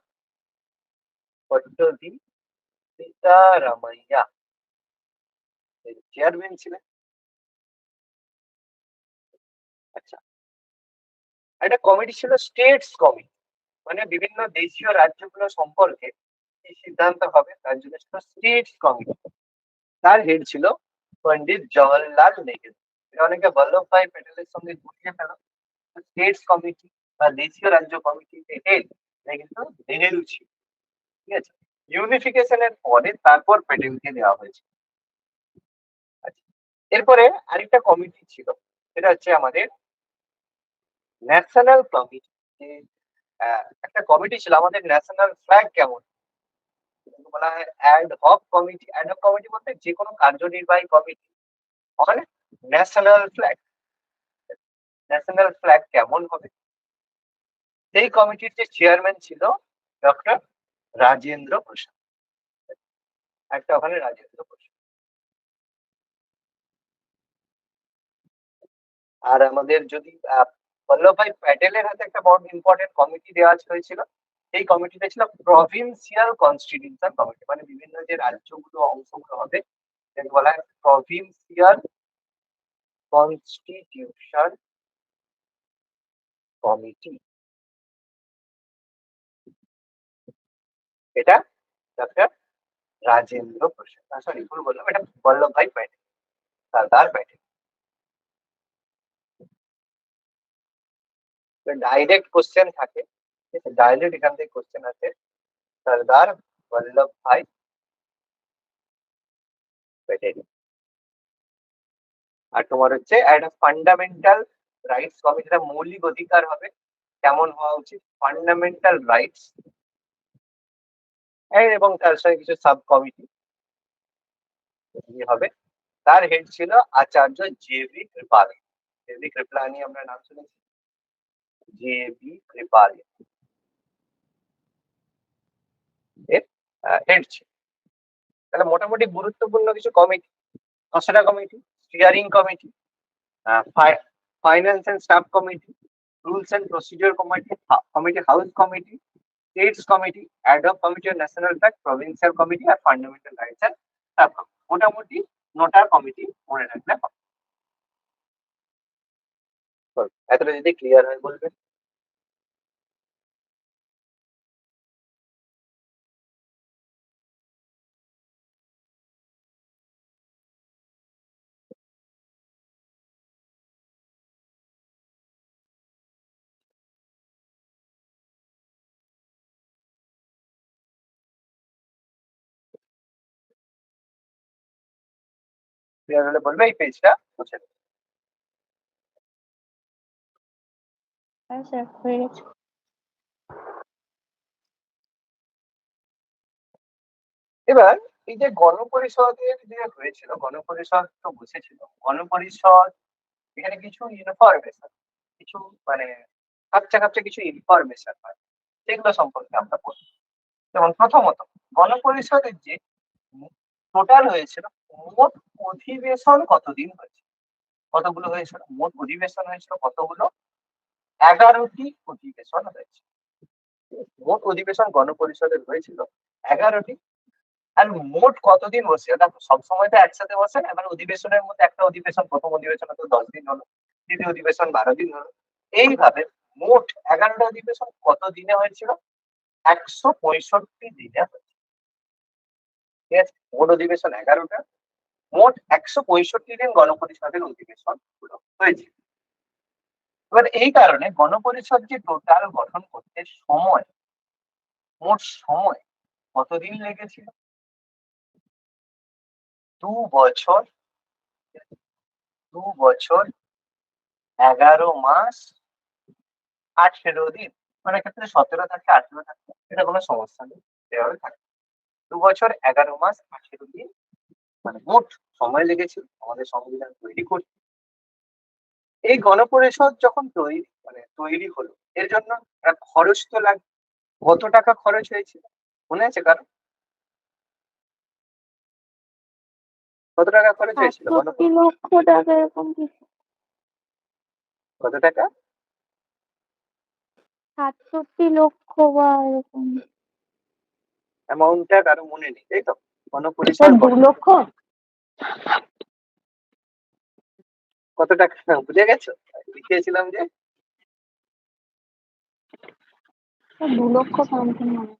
পট্টভি সীতারামাইয়া চেয়ারম্যান ছিলেন। আচ্ছা, একটা কমিটি ছিল স্টেটস কমিটি, মানে বিভিন্ন দেশীয় রাজ্যগুলো সম্পর্কে কি সিদ্ধান্ত হবে তার জন্য ছিল স্টেটস কমিটি। তার হেড ছিল পন্ডিত জওহরলাল নেহেরু। এটা অনেকে বল্লভভাই প্যাটেলের সঙ্গে গুলিয়ে ফেল। স্টেটস কমিটি বা দেশীয় রাজ্য কমিটিতে হেড কিন্তু নেহেরু ছিল। ঠিক আছে, ইউনিফিকেশনের পরে তারপর প্যাটেলকে দেওয়া হয়েছে। আচ্ছা, এরপরে আরেকটা কমিটি ছিল, সেটা হচ্ছে আমাদের ন্যাশনাল কমিটি। যে একটা কমিটি ছিল আমাদের ন্যাশনাল ফ্ল্যাগ কেমন, বলা হয় ad hoc committee. Ad hoc committee বলতে যে কোনো কার্যনির্বাহী committee on national flag, national flag কেমন হবে। সেই কমিটির যে চেয়ারম্যান ছিল ডক্টর রাজেন্দ্র প্রসাদ। একটা ওখানে রাজেন্দ্র প্রসাদ। আর আমাদের যদি বল্লভভাই প্যাটেলের হাতে একটা বড় ইম্পর্টেন্ট কমিটি দেওয়া হয়েছিল, এই কমিটিটা ছিল প্রভিন্সিয়াল কনস্টিটিউশন কমিটি, মানে বিভিন্ন যে রাজ্যগুলো অংশগুলো হবে যেটাকে বলা হয় প্রভিন্সিয়াল কনস্টিটিউশন কমিটি। এটা ডক্টর রাজেন্দ্র প্রসাদ, সরি ভুল বললাম, এটা বল্লভভাই প্যাটেল, সর্দার প্যাটেল। ডাইরেক্ট কোশ্চেন থাকে, ডাইরেক্ট এখান থেকে কোশ্চেন আছে, সর্দার বল্লভভাই প্যাটেল। আর তোমার হচ্ছে একটা ফান্ডামেন্টাল রাইটস কমিটি, যেটা মৌলিক অধিকার হবে, কেমন হওয়া উচিত, ফান্ডামেন্টাল রাইটস, এবং তার সঙ্গে কিছু সাব কমিটি হবে। তার হেড ছিল আচার্য জে.বি. কৃপালি। জে.বি. কৃপলানি আমরা নাম শুনেছি, জে.বি. কৃপালি এর হেড ছিল। তাহলে মোটামুটি গুরুত্বপূর্ণ কিছু কমিটি: খসড়া committee, steering committee, finance and staff committee, rules and procedure committee, committee house committee, states committee, ad hoc committee on national flag, provincial committee আর fundamental rights and sub committee. মোটামুটি 9টা কমিটি মনে রাখলে হবে। এতটা যদি ক্লিয়ার হয় বলবেন। ক্লিয়ার হলে বলবে, এই পেজটা মুছে দেবে। হ্যাঁ স্যার, হয়ে গেছে। এবার এই যে গণপরিষদের যে হয়েছিল, গণপরিষদ তো বসেছিল, গণপরিষদ এখানে কিছু ইনফরমেশন কিছু মানে কাপচা কাপচা কিছু ইনফরমেশন হয়, সেগুলো সম্পর্কে আমরা পড়ব। যেমন প্রথমত গণপরিষদের যে টোটাল হয়েছিল মোট অধিবেশন কতদিন হয়েছিল, কতগুলো হয়েছিল মোট অধিবেশন হয়েছিল কতগুলো, 11টি অধিবেশন হয়েছে। মোট অধিবেশন গণপরিষদের হয়েছিল 11টি। আর মোট কতদিন বসে, ওটা সবসময় তো একসাথে বসে না, এবার অধিবেশনের মধ্যে একটা অধিবেশন, প্রথম অধিবেশন তো 10 দিন হলো, দ্বিতীয় অধিবেশন 12 দিন হলো, এইভাবে মোট 11টা অধিবেশন কত দিনে হয়েছিল, 165 দিনে হয়েছে। ঠিক আছে, মোট অধিবেশন 11টা, মোট 165 দিন গণপরিষদের অধিবেশন গুলো হয়েছে। এবার এই কারণে গণপরিষদ যে টোটাল গঠন করতে সময়, মোট সময় কতদিন লেগেছিল, 2 বছর, 2 বছর 11 মাস 18 দিন। মানে ক্ষেত্রে 17 থাকে 18 থাকে, এটা কোনো সমস্যা নেই, এভাবে থাকে। 2 বছর 11 মাস 18 দিন মানে মোট সময় লেগেছিল আমাদের সংবিধান তৈরি করতে। এই গণপরিষদ যখন তৈরি হলো, এর জন্য একটা খরচ তো লাগে। কত টাকা খরচ হয়েছিল মনে আছে কারণ, কত টাকা খরচ হয়েছিল 68 লক্ষ টাকা এরকম কিছু। কত টাকা, 68 লক্ষ বা এরকম। অ্যামাউন্টটা কারো মনে নেই তাই তো, স্যার গণপরিষদ 2 লক্ষ। কত টাকা বুঝে গেছো, লিখেছিলাম যে স্যার 2 লক্ষ সামথিং হবে।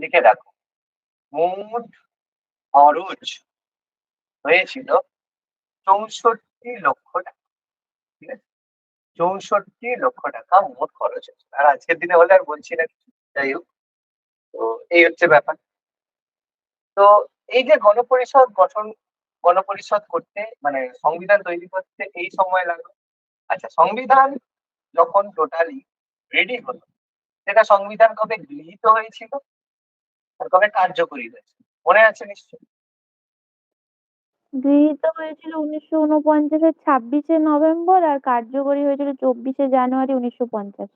লিখে রাখো, মোট খরচ হয়েছিল 64 লক্ষ টাকা। ঠিক আছে, 64 লক্ষ টাকা মোট খরচ হয়েছিল। আর আজকের দিনে হলে আর বলছি না কিছু, যাই হোক। তো এই হচ্ছে ব্যাপার। তো এই যে গণপরিষদ করতে মানে সংবিধান তৈরি করতে এই সময় লাগলো। আচ্ছা, সংবিধান যখন টোটালি রেডি হলো, সেটা সংবিধান কবে গৃহীত হয়েছিল আর কবে কার্যকরী হয়েছে মনে আছে নিশ্চয়ই। গৃহীত হয়েছিল 1949-এর 26শে নভেম্বর আর কার্যকরী হয়েছিল 24শে জানুয়ারি 1950।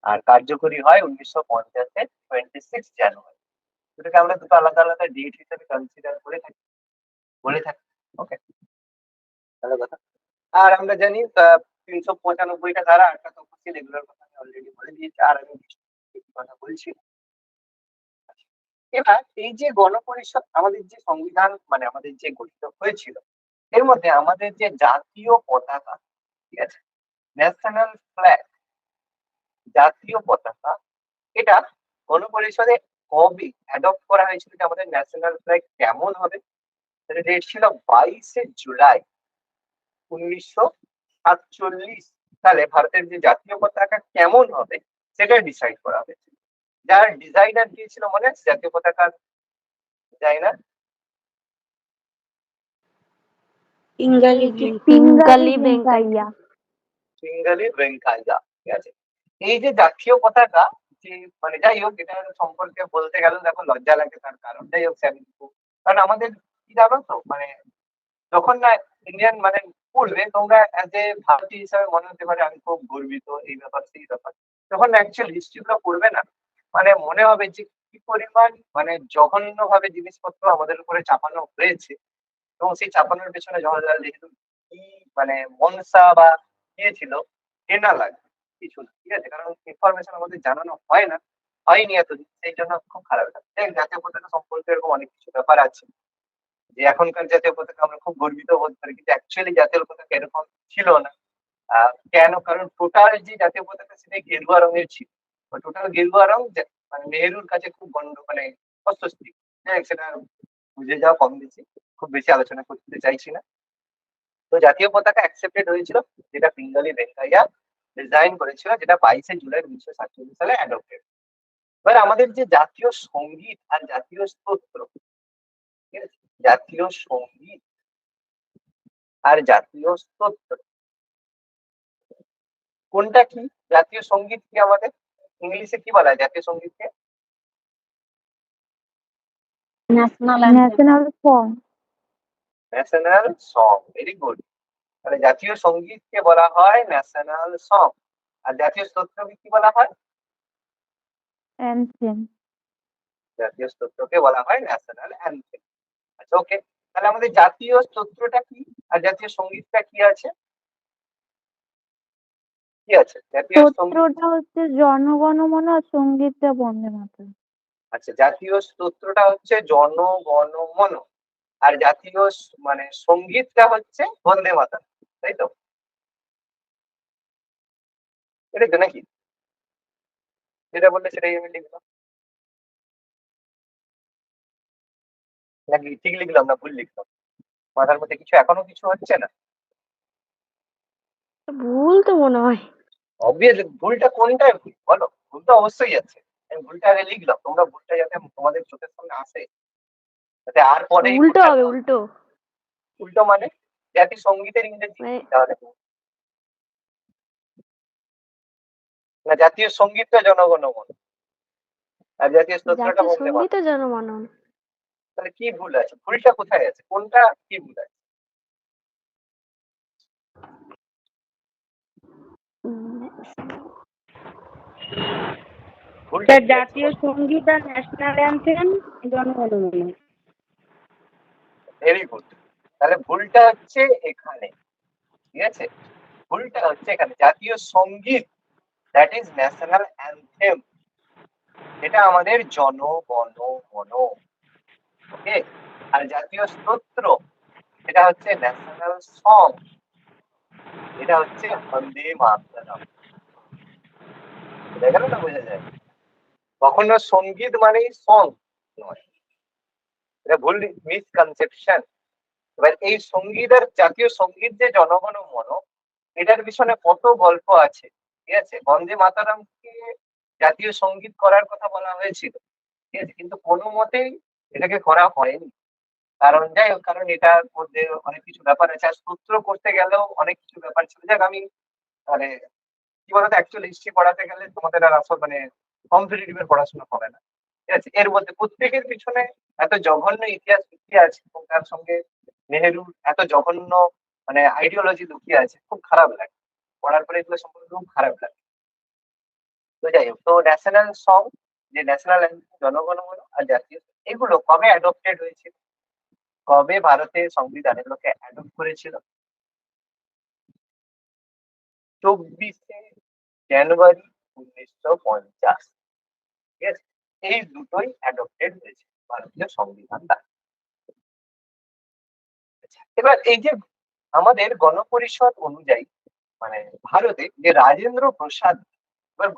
আর কার্যকরী হয় 1950-এর 26 জানুয়ারি। এটাকে আমরা দুটো আলাদা আলাদা ডেট হিসেবে কনসিডার করে থাকি, বলে থাকি। ওকে, ভালো কথা। আর আমরা জানি 395টা ধারা, 8টা তফসিল, এগুলোর কথা আমি অলরেডি বলে দিয়েছি, আর আমি কিছু কথা বলছি। এবার এই যে গণপরিষদ আমাদের যে সংবিধান মানে আমাদের যে গঠিত হয়েছিল, এর মধ্যে আমাদের যে জাতীয় পতাকা, ঠিক আছে, ন্যাশনাল ফ্ল্যাগ, জাতীয় পতাকা, এটা গণপরিষদে কবে অ্যাডপ্ট করা হয়েছিল, যে আমাদের ন্যাশনাল ফ্ল্যাগ কেমন হবে, সেটা ডেট ছিল 22শে জুলাই 1947 সালে। ভারতের যে জাতীয় পতাকা কেমন হবে সেটা ডিসাইড করা হয়েছে। যার ডিজাইনার দিয়েছিল মনে আছে, জাতীয় পতাকার ডিজাইনার পিঙ্গালি ভেঙ্কাইয়া। পিঙ্গালি ভেঙ্কাইয়া। ঠিক আছে, এই যে জাতীয় পতাকা, যে মানে যাই হোক, এটা সম্পর্কে বলতে গেলে দেখো লজ্জা লাগে, তার কারণ যাই হোক আমি কারণ আমাদের কি জানো তো, মানে যখন না ইন্ডিয়ান মানে পড়বে তোমরা অ্যাজ এ ভারতীয় হিসাবে মনে হতে পারে আমি খুব গর্বিত, এই ব্যাপার সেই ব্যাপার। যখন অ্যাকচুয়াল হিস্ট্রিগুলো পড়বে না, মানে মনে হবে যে কি পরিমাণ মানে জঘন্য ভাবে জিনিসপত্র আমাদের উপরে চাপানো হয়েছে, এবং সেই চাপানোর পেছনে জওয়াহরলাল নেহরু কি মানে মনসা বা ছিল, ঘৃণা লাগে কিছু না। ঠিক আছে, কারণ ইনফরমেশন আমাদের জানানো হয় না, হয়নি এতদিন, সেই জন্য খুব খারাপ লাগে। জাতীয় পতাকা সম্পর্কে এরকম অনেক কিছু ব্যাপার আছে, যে এখনকার জাতীয় পতাকা আমরা খুব গর্বিত বোধ করি, কিন্তু অ্যাকচুয়ালি জাতীয় পতাকা এরকম ছিল না। কেন, কারণ টোটাল যে জাতীয় পতাকা সেটা গেরুয়া রঙের ছিল। টোটাল গেরুয়া রং মানে নেহরুর কাছে খুব মানে অস্বস্তি। সেটা বুঝে যাওয়া কম বেশি, খুব বেশি আলোচনা করতে চাইছি না। তো জাতীয় পতাকা অ্যাকসেপ্টেড হয়েছিল, যেটা পিঙ্গালি ভেঙ্কাইয়া ডিজাইন করেছিল, যেটা 22শে জুলাই 1947 সালে অ্যাডপ্টেড। এবার আমাদের যে জাতীয় সঙ্গীত আর জাতীয় স্তোত্র, ঠিক আছে, জাতীয় সঙ্গীত আর জাতীয় স্তোত্র কোনটা কি, জাতীয় সঙ্গীত কি আমাদের ইংলিশে কি বলা হয় জাতীয় সঙ্গীতকে, national song. National song. Very good. তাহলে জাতীয় সঙ্গীতকে বলা হয় ন্যাশনাল সং, আর জাতীয় স্তোত্রকে কি বলা হয়? অ্যানথেম। জাতীয় স্তোত্রকে বলা হয় ন্যাশনাল অ্যান্থেম। আচ্ছা, ওকে। তাহলে আমাদের জাতীয় স্তোত্রটা কি আর জাতীয় সঙ্গীতটা কি আছে? কি আছে জাতীয় সঙ্গীত? স্তোত্রটা হচ্ছে জনগণমন আর সঙ্গীতটা বন্দে মাতরম। আচ্ছা, জাতীয় স্তোত্রটা হচ্ছে জনগণমন, আর জাতীয় মানে সঙ্গীতটা হচ্ছে বন্দে মাতরম, তাই তো? এটাই তো নাকি? যেটা বললে সেটাই আমি লিখলাম, নাকি ঠিক লিখলাম না ভুল লিখলাম? মাথার মধ্যে কিছু এখনো কিছু হচ্ছে না? ভুল তো মনে হয়। অবভিয়াসলি ভুলটা কোনটায় ভুল বলো? ভুল তো অবশ্যই আছে। আমি ভুলটা আগে লিখলাম, তোমরা ভুলটা যাতে তোমাদের চোখের সামনে আসে, যাতে আর পরে এই উল্টো ভুলটা হবে, উল্টো। উল্টো মানে জাতীয় সঙ্গীতের ইংরেজি মানে কি তাহলে? না, জাতীয় সঙ্গীতটা জনগণমন আর জাতীয় স্তোত্রটা জাতীয় বন্দে সঙ্গীত ও মাতরম। জনগণমন। তাহলে কি ভুল আছে? ভুলটা কোথায় আছে? কোনটা কি ভুল আছে? উম, ভুলটা কি আছে জাতীয় বলো? সঙ্গীত আর national anthem Janaganamana. Very good. তাহলে ভুলটা হচ্ছে এখানে, ঠিক আছে? ভুলটা হচ্ছে এখানে জাতীয় সঙ্গীত, দ্যাট ইজ ন্যাশনাল অ্যান্থেম, এটা আমাদের জনগণমন, ওকে। আর জাতীয় স্তোত্র এটা হচ্ছে ন্যাশনাল সং, এটা হচ্ছে বন্দে মাতরম। বোঝা গেল না বোঝা যায়? কখনো সঙ্গীত মানেই সং নয়, এটা ভুল মিসকনসেপশন। এবার এই সঙ্গীত আর জাতীয় সঙ্গীত যে জনগণমন, এটার পিছনে কত গল্প আছে, ঠিক আছে? বন্দে মাতারামকে জাতীয় সঙ্গীত করার কথা বলা হয়েছিল, ঠিক আছে, কিন্তু কোনো মতেই এটাকে করা হয়নি। কারণ যাই হোক, কারণ এটার মধ্যে অনেক কিছু ব্যাপার আছে, আর সূত্র করতে গেলেও অনেক কিছু ব্যাপার ছিল। যাক, আমি মানে কি বলতো, অ্যাকচুয়ালি হিস্ট্রি পড়াতে গেলে তোমাদের আর আসল মানে কম্পিটিটিভ এর পড়াশোনা হবে না, ঠিক আছে? এর মধ্যে প্রত্যেকের পিছনে এত জঘন্য ইতিহাস লুকিয়ে আছে, এবং তার সঙ্গে নেহেরুর এত জঘন্য মানে আইডিওলজি লুকিয়ে আছে, খুব খারাপ লাগে পড়ার পরে, এগুলো সম্পর্কে খুব খারাপ লাগে। তো যাই হোক, তো ন্যাশনাল সং, যে ন্যাশনাল জনগণমন আর জাতীয়, এগুলো কবে অ্যাডপ্টেড হয়েছিল? কবে ভারতের সংবিধান এগুলোকে অ্যাডপ্ট করেছিল? 24শে জানুয়ারি 1950, ঠিক আছে? এই দুটোই অ্যাডপ্টেড হয়েছে ভারতীয় সংবিধান দ্বারা। আচ্ছা, এবার এই যে আমাদের গণপরিষদ অনুযায়ী, মানে ভারতে যে রাজেন্দ্র প্রসাদ, এবার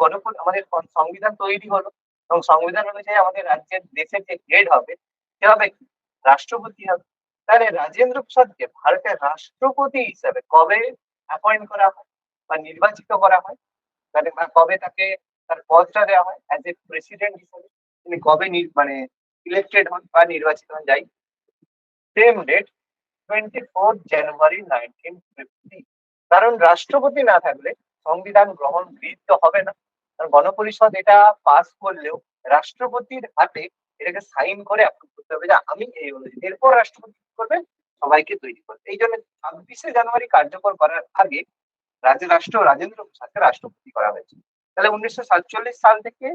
আমাদের সংবিধান তৈরি হলো, এবং সংবিধান অনুযায়ী আমাদের রাজ্যের দেশের যে হেড হবে সে হবে কি? রাষ্ট্রপতি হবে। তাহলে রাজেন্দ্র প্রসাদকে ভারতের রাষ্ট্রপতি হিসাবে কবে অ্যাপয়েন্ট করা হয় বা নির্বাচিত করা হয়? মানে কবে তাকে তার পদটা দেওয়া হয় অ্যাজ এ প্রেসিডেন্ট হিসেবে? তিনি কবে মানে ইলেক্টেড হন বা নির্বাচিত হন? যাই, সেম ডেট, 24 জানুয়ারি 1950। কারণ রাষ্ট্রপতি না থাকলে সংবিধান গ্রহণ গৃহীত হবে না। কারণ গণপরিষদ এটা পাস করলেও রাষ্ট্রপতির হাতে এটাকে সাইন করে অ্যাপ্রুভ করতে হবে যে আমি এই অনুযায়ী, এরপর রাষ্ট্রপতি কি করবে? সবাইকে তৈরি করবে। এই জন্য 26শে জানুয়ারি কার্যকর করার আগে রাজেন্দ্র প্রসাদকে রাষ্ট্রপতি করা হয়েছে। তাহলে 1947 সাল থেকে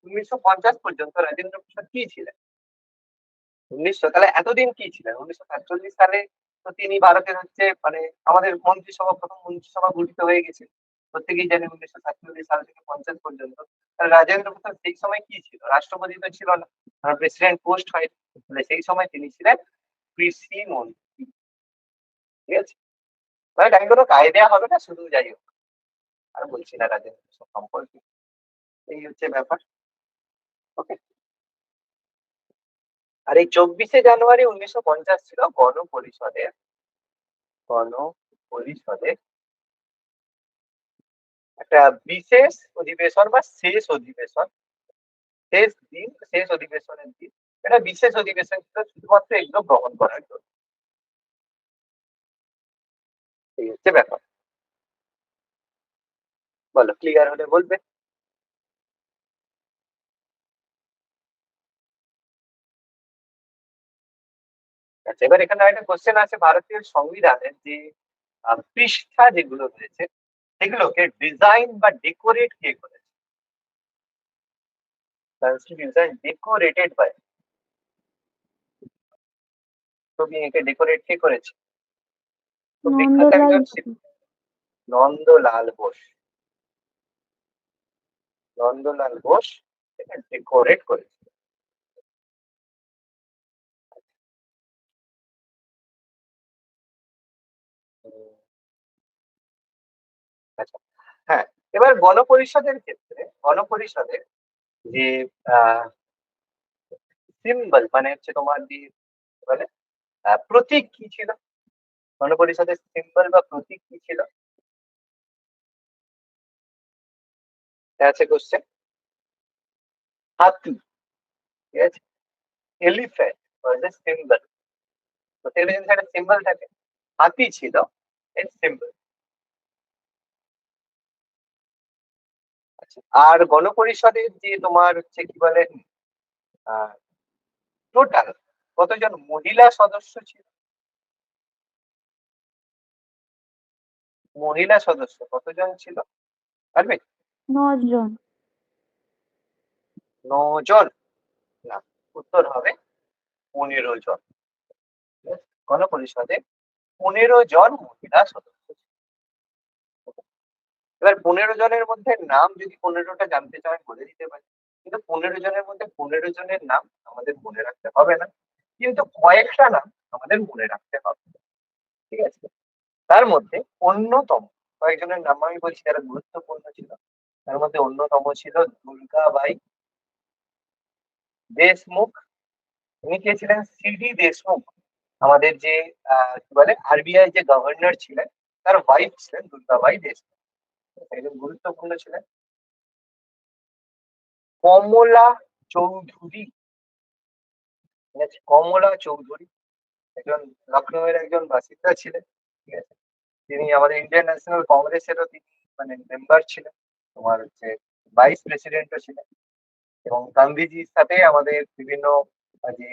1950 পর্যন্ত রাজেন্দ্র প্রসাদ কি ছিলেন? 1900, তাহলে এতদিন কি ছিলেন? 1947 সালে তো তিনি ভারতের হচ্ছে মানে আমাদের মন্ত্রিসভা, প্রথম মন্ত্রিসভা গঠিত হয়ে গেছে, প্রত্যেকেই জানে 1947 সাল থেকে 50 পর্যন্ত। তাহলে রাজেন্দ্র প্রসাদ সেই সময় কি ছিল? রাষ্ট্রপতি তো ছিল না, প্রেসিডেন্ট পোস্ট হয়। তাহলে সেই সময় তিনি ছিলেন কৃষি মন্ত্রী, ঠিক আছে? মানে আমি কোনো কায়দা দেওয়া হবে না, শুধু যাই হোক, আর বলছি না রাজেন্দ্র প্রসাদ সম্পর্কে। এই হচ্ছে ব্যাপার, ওকে। আর এই 24শে জানুয়ারি 1950 ছিল গণপরিষদের একটা বিশেষ অধিবেশন বা শেষ অধিবেশন, শেষ অধিবেশনের দিন। এটা বিশেষ অধিবেশন ছিল শুধুমাত্র এগুলো গ্রহণ করার জন্য। এই হচ্ছে ব্যাপার, বলো ক্লিয়ার হলে বলবে। আচ্ছা, এবার এখানে একটা কোশ্চেন আছে ভারতীয় সংবিধানের যে পৃষ্ঠা যেগুলো রয়েছে সেগুলোকে ডিজাইন বা ডেকোরেট কে করেছে? ডিজাইন ডেকোরেটেড বাই, ছবি এঁকে ডেকোরেট কে করেছে? খুব বিখ্যাত নন্দলাল একজন শিল্পী, নন্দলাল বোস। নন্দলাল বোস এটা ডেকোরেট করেছে। উম, আচ্ছা, হ্যাঁ, এবার গণপরিষদের ক্ষেত্রে গণপরিষদের যে সিম্বল মানে হচ্ছে তোমার যে বলে প্রতীক কি ছিল? গণপরিষদের সিম্বল বা প্রতীক কি ছিল? আছে কোশ্চেন। হাতি, ঠিক আছে, এলিফ্যান্ট ওয়াজ এ সিম্বল। প্রত্যেকটা জিনিস একটা সিম্বল থাকে, হাতি ছিল এর সিম্বল। আচ্ছা, আর গণপরিষদের যে তোমার হচ্ছে কি বলে টোটাল কতজন মহিলা সদস্য ছিল? মহিলা সদস্য কতজন ছিল পারবে? 9 জন। 9 জন? না, উত্তর হবে 15 জন। গণপরিষদে 15 জন মহিলা সদস্য ছিল। এবার 15 জনের মধ্যে নাম যদি 15টা জানতে চাও আমি বলে দিতে পারি, কিন্তু 15 জনের মধ্যে 15 জনের নাম আমাদের মনে রাখতে হবে না, কিন্তু কয়েকটা নাম আমাদের মনে রাখতে হবে, ঠিক আছে? তার মধ্যে অন্যতম কয়েকজনের নাম আমি বলছি যারা গুরুত্বপূর্ণ ছিল। তার মধ্যে অন্যতম ছিল দুর্গাবাই দেশমুখ। উনি কে ছিলেন? সিডি দেশমুখ, আমাদের যে কি বলে আরবিআই যে গভর্নর ছিলেন তার ওয়াইফ ছিলেন দুর্গাবাই দেশমুখ, একজন গুরুত্বপূর্ণ ছিলেন। কমলা চৌধুরী, ঠিক আছে, কমলা চৌধুরী একজন লখনৌয়ের একজন বাসিন্দা ছিলেন, ঠিক আছে। তিনি আমাদের ইন্ডিয়ান ন্যাশনাল কংগ্রেসেরও তিনি মানে মেম্বার ছিলেন, তোমার হচ্ছে ভাইস প্রেসিডেন্টও ছিলেন, এবং গান্ধীজির সাথে আমাদের বিভিন্ন যে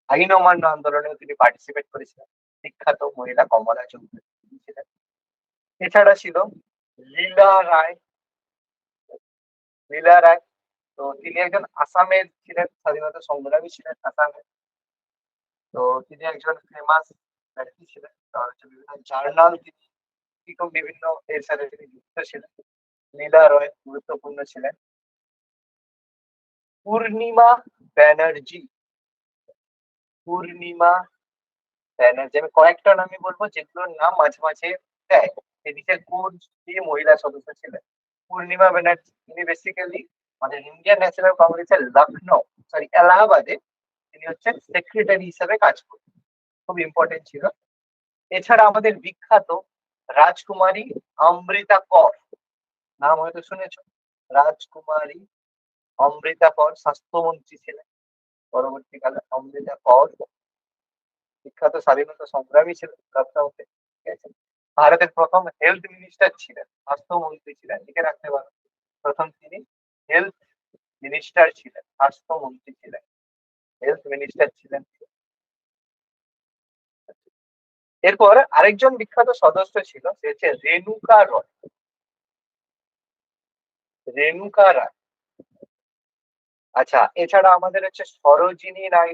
আইন অমান্য আন্দোলনেও তিনি পার্টিসিপেট করেছিলেন। বিখ্যাত মহিলা কমলা চৌধুরী তিনি ছিলেন। এছাড়া ছিল লীলা রায়। লীলা রায়, তো তিনি একজন আসামের ছিলেন, স্বাধীনতা সংগ্রামী ছিলেন আসামের। তো তিনি একজন ফেমাস ব্যক্তি ছিলেন, তার হচ্ছে বিভিন্ন জার্নাল তিনি এরকম বিভিন্ন এর সাথে তিনি যুক্ত ছিলেন। লীলা রয় গুরুত্বপূর্ণ ছিলেন। পূর্ণিমা ব্যানার্জি, পূর্ণিমা ব্যানার্জি, আমি কয়েকটা নামই বলবো যেগুলোর নাম মাঝে মাঝে দেয় এদিকে কোন যে মহিলা সদস্য ছিলেন। পূর্ণিমা ব্যানার্জি তিনি বেসিক্যালি আমাদের ইন্ডিয়ান ন্যাশনাল কংগ্রেসের লখনৌ সরি এলাহাবাদে তিনি হচ্ছেন সেক্রেটারি হিসেবে কাজ করতেন, খুব ইম্পর্টেন্ট ছিল। এছাড়া আমাদের বিখ্যাত রাজকুমারী অমৃতা কর, নাম হয়তো শুনেছ। রাজকুমারী অমৃতা কর স্বাস্থ্যমন্ত্রী ছিলেন পরবর্তীকালে। অমৃতা কর বিখ্যাত স্বাধীনতা সংগ্রামী ছিলেন লখনৌতে, ঠিক আছে। ভারতের প্রথম হেলথ মিনিস্টার ছিলেন, স্বাস্থ্যমন্ত্রী ছিলেন, লিখে রাখতে পারো। প্রথম তিনি হেলথ মিনিস্টার ছিলেন, স্বাস্থ্যমন্ত্রী ছিলেন, হেলথ মিনিস্টার ছিলেন। এরপর আরেকজন বিখ্যাত সদস্য ছিল, সে হচ্ছে রেণুকা রয়। রেণুকা রায়। আচ্ছা, এছাড়া আমাদের হচ্ছে সরোজিনী রায়,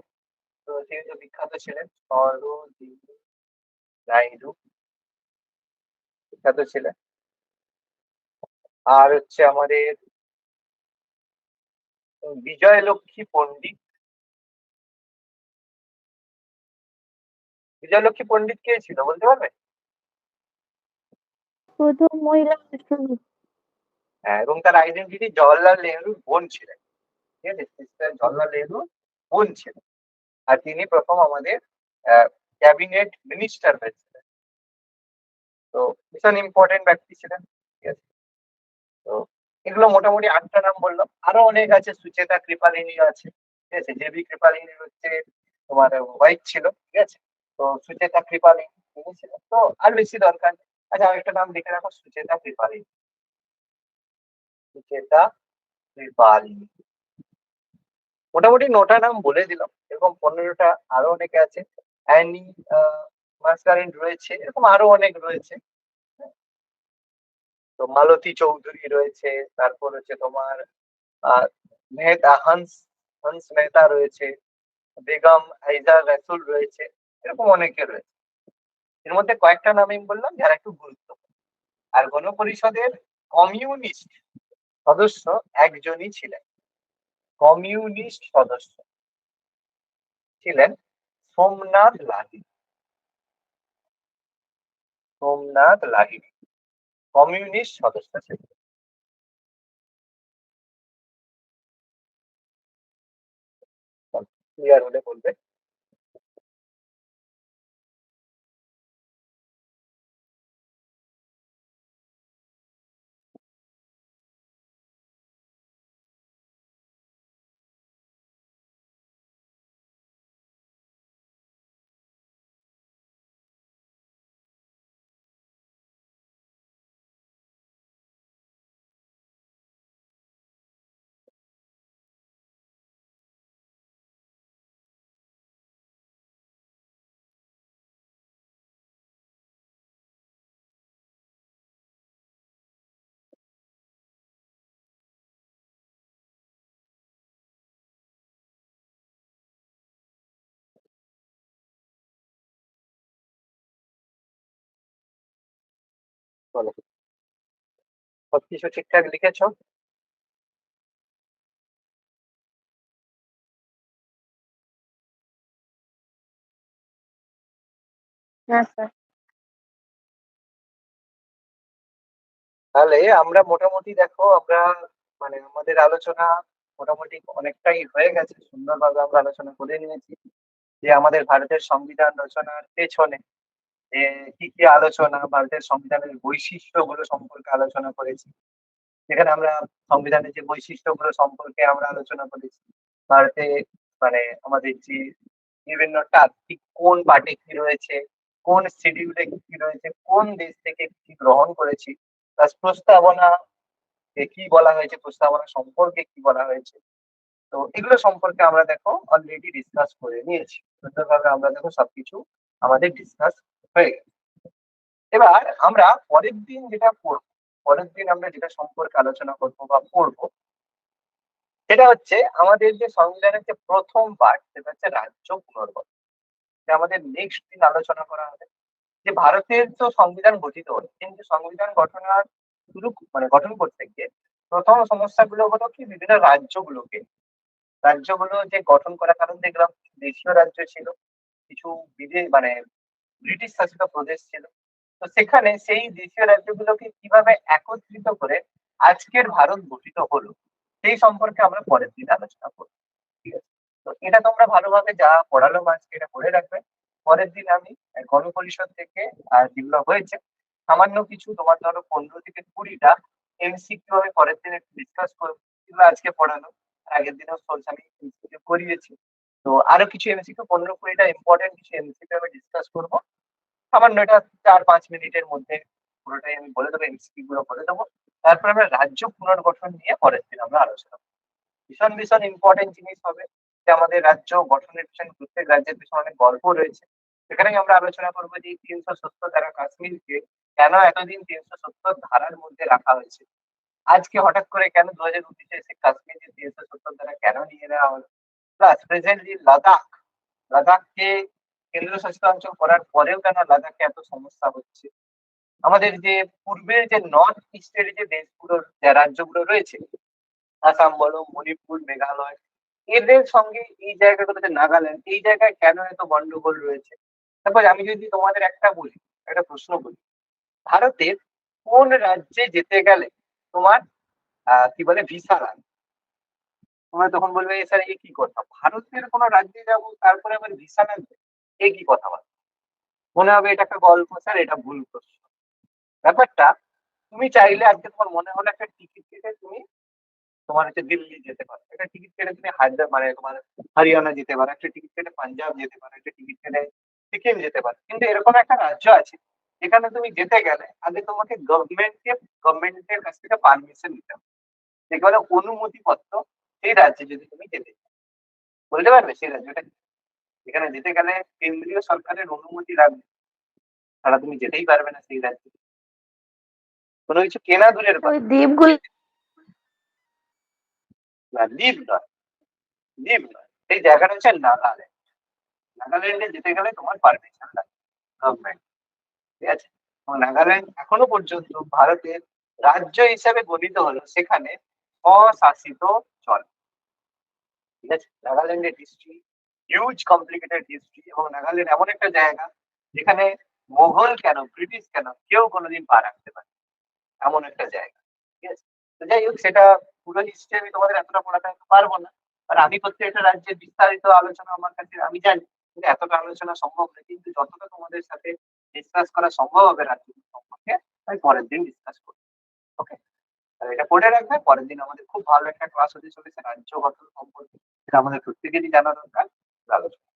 তো তিনি তো বিখ্যাত ছিলেন। সরোজিনী নাইডু বিখ্যাত ছিলেন। আর হচ্ছে আমাদের বিজয়লক্ষ্মী পণ্ডিত। বিজয়লক্ষ্মী পণ্ডিত কে ছিল বলতে পারবে? প্রথম মহিলা রাষ্ট্রপতি। হ্যাঁ, এবং তার আইডেন্টিটি জওহরলাল নেহরুর বোন ছিলেন, ঠিক আছে, সিস্টার জওহরলাল নেহরুর বোন ছিলেন। আর তিনি প্রথম আমাদের ক্যাবিনেট মিনিস্টার হয়েছিলেন। তো ভীষণ ইম্পর্টেন্ট ব্যক্তি ছিলেন, ঠিক আছে। তো এগুলো মোটামুটি 8টা নাম বললাম, আরো অনেক আছে। সুচেতা কৃপালিনী আছে, ঠিক আছে, জেবি কৃপালিনী হচ্ছে তোমার ওয়াইফ ছিল, ঠিক আছে। তো সুচেতা কৃপালিনী তিনি ছিলেন, তো আর বেশি দরকার নেই। আচ্ছা, আরেকটা নাম লিখে রাখো, সুচেতা কৃপালিনী। সুচেতা কৃপালিনী। মোটামুটি 9টা নাম বলে দিলাম, এরকম 15টা আরো অনেকে আছে। অ্যানি মাসকারেন্ট রয়েছে, এরকম আরো অনেক রয়েছে। তো মালতী চৌধুরী রয়েছে, তারপর হচ্ছে তোমার আহ মেহতা হংস হংস মেহতা রয়েছে, বেগম আইজা রাসুল রয়েছে, এরকম অনেকে রয়েছে। এর মধ্যে কয়েকটা নাম আমি বললাম যারা একটু গুরুত্বপূর্ণ। আর গণপরিষদের কমিউনিস্ট সদস্য একজনই ছিলেন। কমিউনিস্ট সদস্য ছিলেন সোমনাথ লাহিড়ী। সোমনাথ লাহিড়ী কমিউনিস্ট সদস্য ছিলেন। ক্লিয়ার হলে বলবে। বলো, সবকিছু ঠিকঠাক লিখেছো? হ্যাঁ স্যার। তাহলে আমরা মোটামুটি দেখো, আমরা মানে আমাদের আলোচনা মোটামুটি অনেকটাই হয়ে গেছে, সুন্দরভাবে আমরা আলোচনা করে নিয়েছি যে আমাদের ভারতের সংবিধান রচনার পেছনে যে কি কি আলোচনা, ভারতের সংবিধানের বৈশিষ্ট্যগুলো সম্পর্কে আলোচনা করেছি। যেখানে আমরা সংবিধানের যে বৈশিষ্ট্যগুলো সম্পর্কে আমরা আলোচনা করেছি, ভারতে মানে আমাদের যে বিভিন্ন ঠিক কোন পার্টি কি রয়েছে, কোন শিডিউলে কি রয়েছে, কোন দেশ থেকে কি গ্রহণ করেছি, প্লাস প্রস্তাবনা কি বলা হয়েছে, প্রস্তাবনা সম্পর্কে কি বলা হয়েছে। তো এগুলো সম্পর্কে আমরা দেখো অলরেডি ডিসকাস করে নিয়েছি সুন্দরভাবে। আমরা দেখো সবকিছু আমাদের ডিসকাস হয়ে গেছে। এবার আমরা পরের দিন যেটা পড়বো, পরের দিন আমরা যেটা সম্পর্কে আলোচনা করবো বা পড়বো, সেটা হচ্ছে আমাদের যে সংবিধানের যে প্রথম পার্ট, সেটা হচ্ছে রাজ্য পুনর্গঠন। এটা আমাদের নেক্সট দিন আলোচনা করা হবে। যে ভারতের তো সংবিধান গঠিত হলো, কিন্তু সংবিধান গঠনার শুরু মানে গঠন করতে গিয়ে প্রথম সমস্যাগুলো হলো কি, বিভিন্ন রাজ্যগুলোকে, রাজ্যগুলো যে গঠন করা, কারণ দেখলাম দেশীয় রাজ্য ছিল, কিছু মানে ব্রিটিশ শাসিত প্রদেশ ছিল। তো সেখানে সেই দেশীয় রাজ্যগুলোকে কিভাবে একত্রিত করে আজকের ভারত গঠিত হলো, সেই সম্পর্কে আমরা পরের দিন আলোচনা করবো। ঠিক আছে? তো এটা তোমরা ভালোভাবে যা পড়ালো আজকে এটা পড়ে রাখবে। পরের দিন আমি গণপরিষদ থেকে যেগুলো হয়েছে সামান্য কিছু, তোমার ধরো 15 থেকে 20টা এমসিকিউ আমি পরের দিন একটু ডিসকাস করবো। যেগুলো আজকে পড়ানো, আগের দিনও সোর্স আমি এমসিকিউ করিয়েছি। তো আরো কিছু এমসিকিউ, 15-20টা ইম্পর্টেন্ট কিছু এমসিকিউ আমি ডিসকাস করবো সামান্য। এটা 4-5 মিনিটের মধ্যে পুরোটাই আমি বলে দেবো, এমসিকিউ গুলো বলে দেবো। তারপর আমরা রাজ্য পুনর্গঠন নিয়ে পরের দিন আমরা আলোচনা করবো। ভীষণ ভীষণ ইম্পর্টেন্ট জিনিস হবে যে আমাদের রাজ্য গঠনের পিছনে, প্রত্যেক রাজ্যের পিছনে অনেক গল্প রয়েছে। সেখানেই আমরা আলোচনা করবো যে 370 ধারা কাশ্মীরকে কেন এতদিন 370 ধারার মধ্যে রাখা হয়েছে। আজকে হঠাৎ করে কেন 2019-এ এসে কাশ্মীরের 370 ধারা কেন নিয়ে নেওয়া হলো। প্লাস প্রেজেন্টলি লাদাখকে কেন্দ্রশাসিত অঞ্চল করার পরেও কেন লাদাখে এত সমস্যা হচ্ছে। আমাদের যে পূর্বের যে নর্থ ইস্টের যে দেশগুলো, যে রাজ্যগুলো রয়েছে, আসাম বলো, মণিপুর, মেঘালয়, এদের সঙ্গে এই জায়গাগুলোতে নাগাল্যান্ড, এই জায়গায় কেন এত গন্ডগোল রয়েছে। তারপর আমি যদি তোমাদের একটা বলি, একটা প্রশ্ন বলি, ভারতের কোন রাজ্যে যেতে গেলে তোমার কি বলে ভিসা লাগে, তোমরা তখন বলবে স্যার এ কি কথা, ভারতের কোন রাজ্যে যাবো তারপরে আবার ভিসা লাগবে, এ কি কথা বলে। মনে হবে এটা একটা গল্প, স্যার এটা ভুল প্রশ্ন। ব্যাপারটা, তুমি চাইলে আজকে তোমার মনে হলো একটা টিকিট কেটে তুমি তোমার হচ্ছে দিল্লি যেতে পারো, একটা টিকিট কেটে তুমি হায়দ্রাবাদ মানে তোমার হরিয়ানা যেতে পারো, একটা টিকিট কেটে পাঞ্জাব যেতে পারো, একটা টিকিট কেটে সিকিম যেতে পারো। কিন্তু এরকম একটা রাজ্য আছে যেখানে তুমি যেতে গেলে আগে তোমাকে গভর্নমেন্টের কাছ থেকে পারমিশন নিতে হবে, যেটা বলে অনুমতিপত্র। সেই রাজ্যে যদি তুমি যেতে চাও, বলতে পারবে সেই রাজ্যটা কি? যেখানে যেতে গেলে কেন্দ্রীয় সরকারের অনুমতি লাগবে, তারা তুমি যেতেই পারবে না সেই রাজ্যে। কোনো কিছু কেনা দূরের কথা, ওই দ্বীপগুলো না দ্বীপ নয়, দ্বীপ নয়, সেই জায়গাটা হচ্ছে নাগাল্যান্ড। নাগাল্যান্ডে যেতে গেলে তোমার পারমিশন লাগে গভর্নমেন্ট, ঠিক আছে? এবং নাগাল্যান্ড এখনো পর্যন্ত ভারতের রাজ্য হিসাবে গঠিত হলো সেখানে স্বশাসিত চল, ঠিক আছে? নাগাল্যান্ডের হিস্ট্রি হিউজ কমপ্লিকেটেড হিস্ট্রি, এবং নাগাল্যান্ড এমন একটা জায়গা যেখানে মোগল কেন ব্রিটিশ কেন কেউ কোনোদিন পা রাখতে পারে এমন একটা জায়গা, ঠিক আছে? তো যাই হোক, সেটা পুরো হিস্ট্রি আমি তোমাদের এতটা পড়াতে পারবো না, আর আমি প্রত্যেকটা রাজ্যের বিস্তারিত আলোচনা আমার কাছে আমি জানি, কিন্তু এতটা আলোচনা সম্ভব নয়, কিন্তু যতটা তোমাদের সাথে ডিসকাস করা সম্ভব হবে রাজ্য সম্পর্কে আমি পরের দিন ডিসকাস করবো। ওকে, আর এটা পড়ে রাখবে, পরের দিন আমাদের খুব ভালো একটা ক্লাস হতে চলেছে রাজ্য গঠন সম্পর্কে, এটা আমাদের প্রত্যেকেরই জানা দরকার, আলোচনা।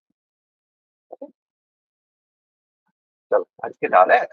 ওকে, চলো আজকে তাহলে এত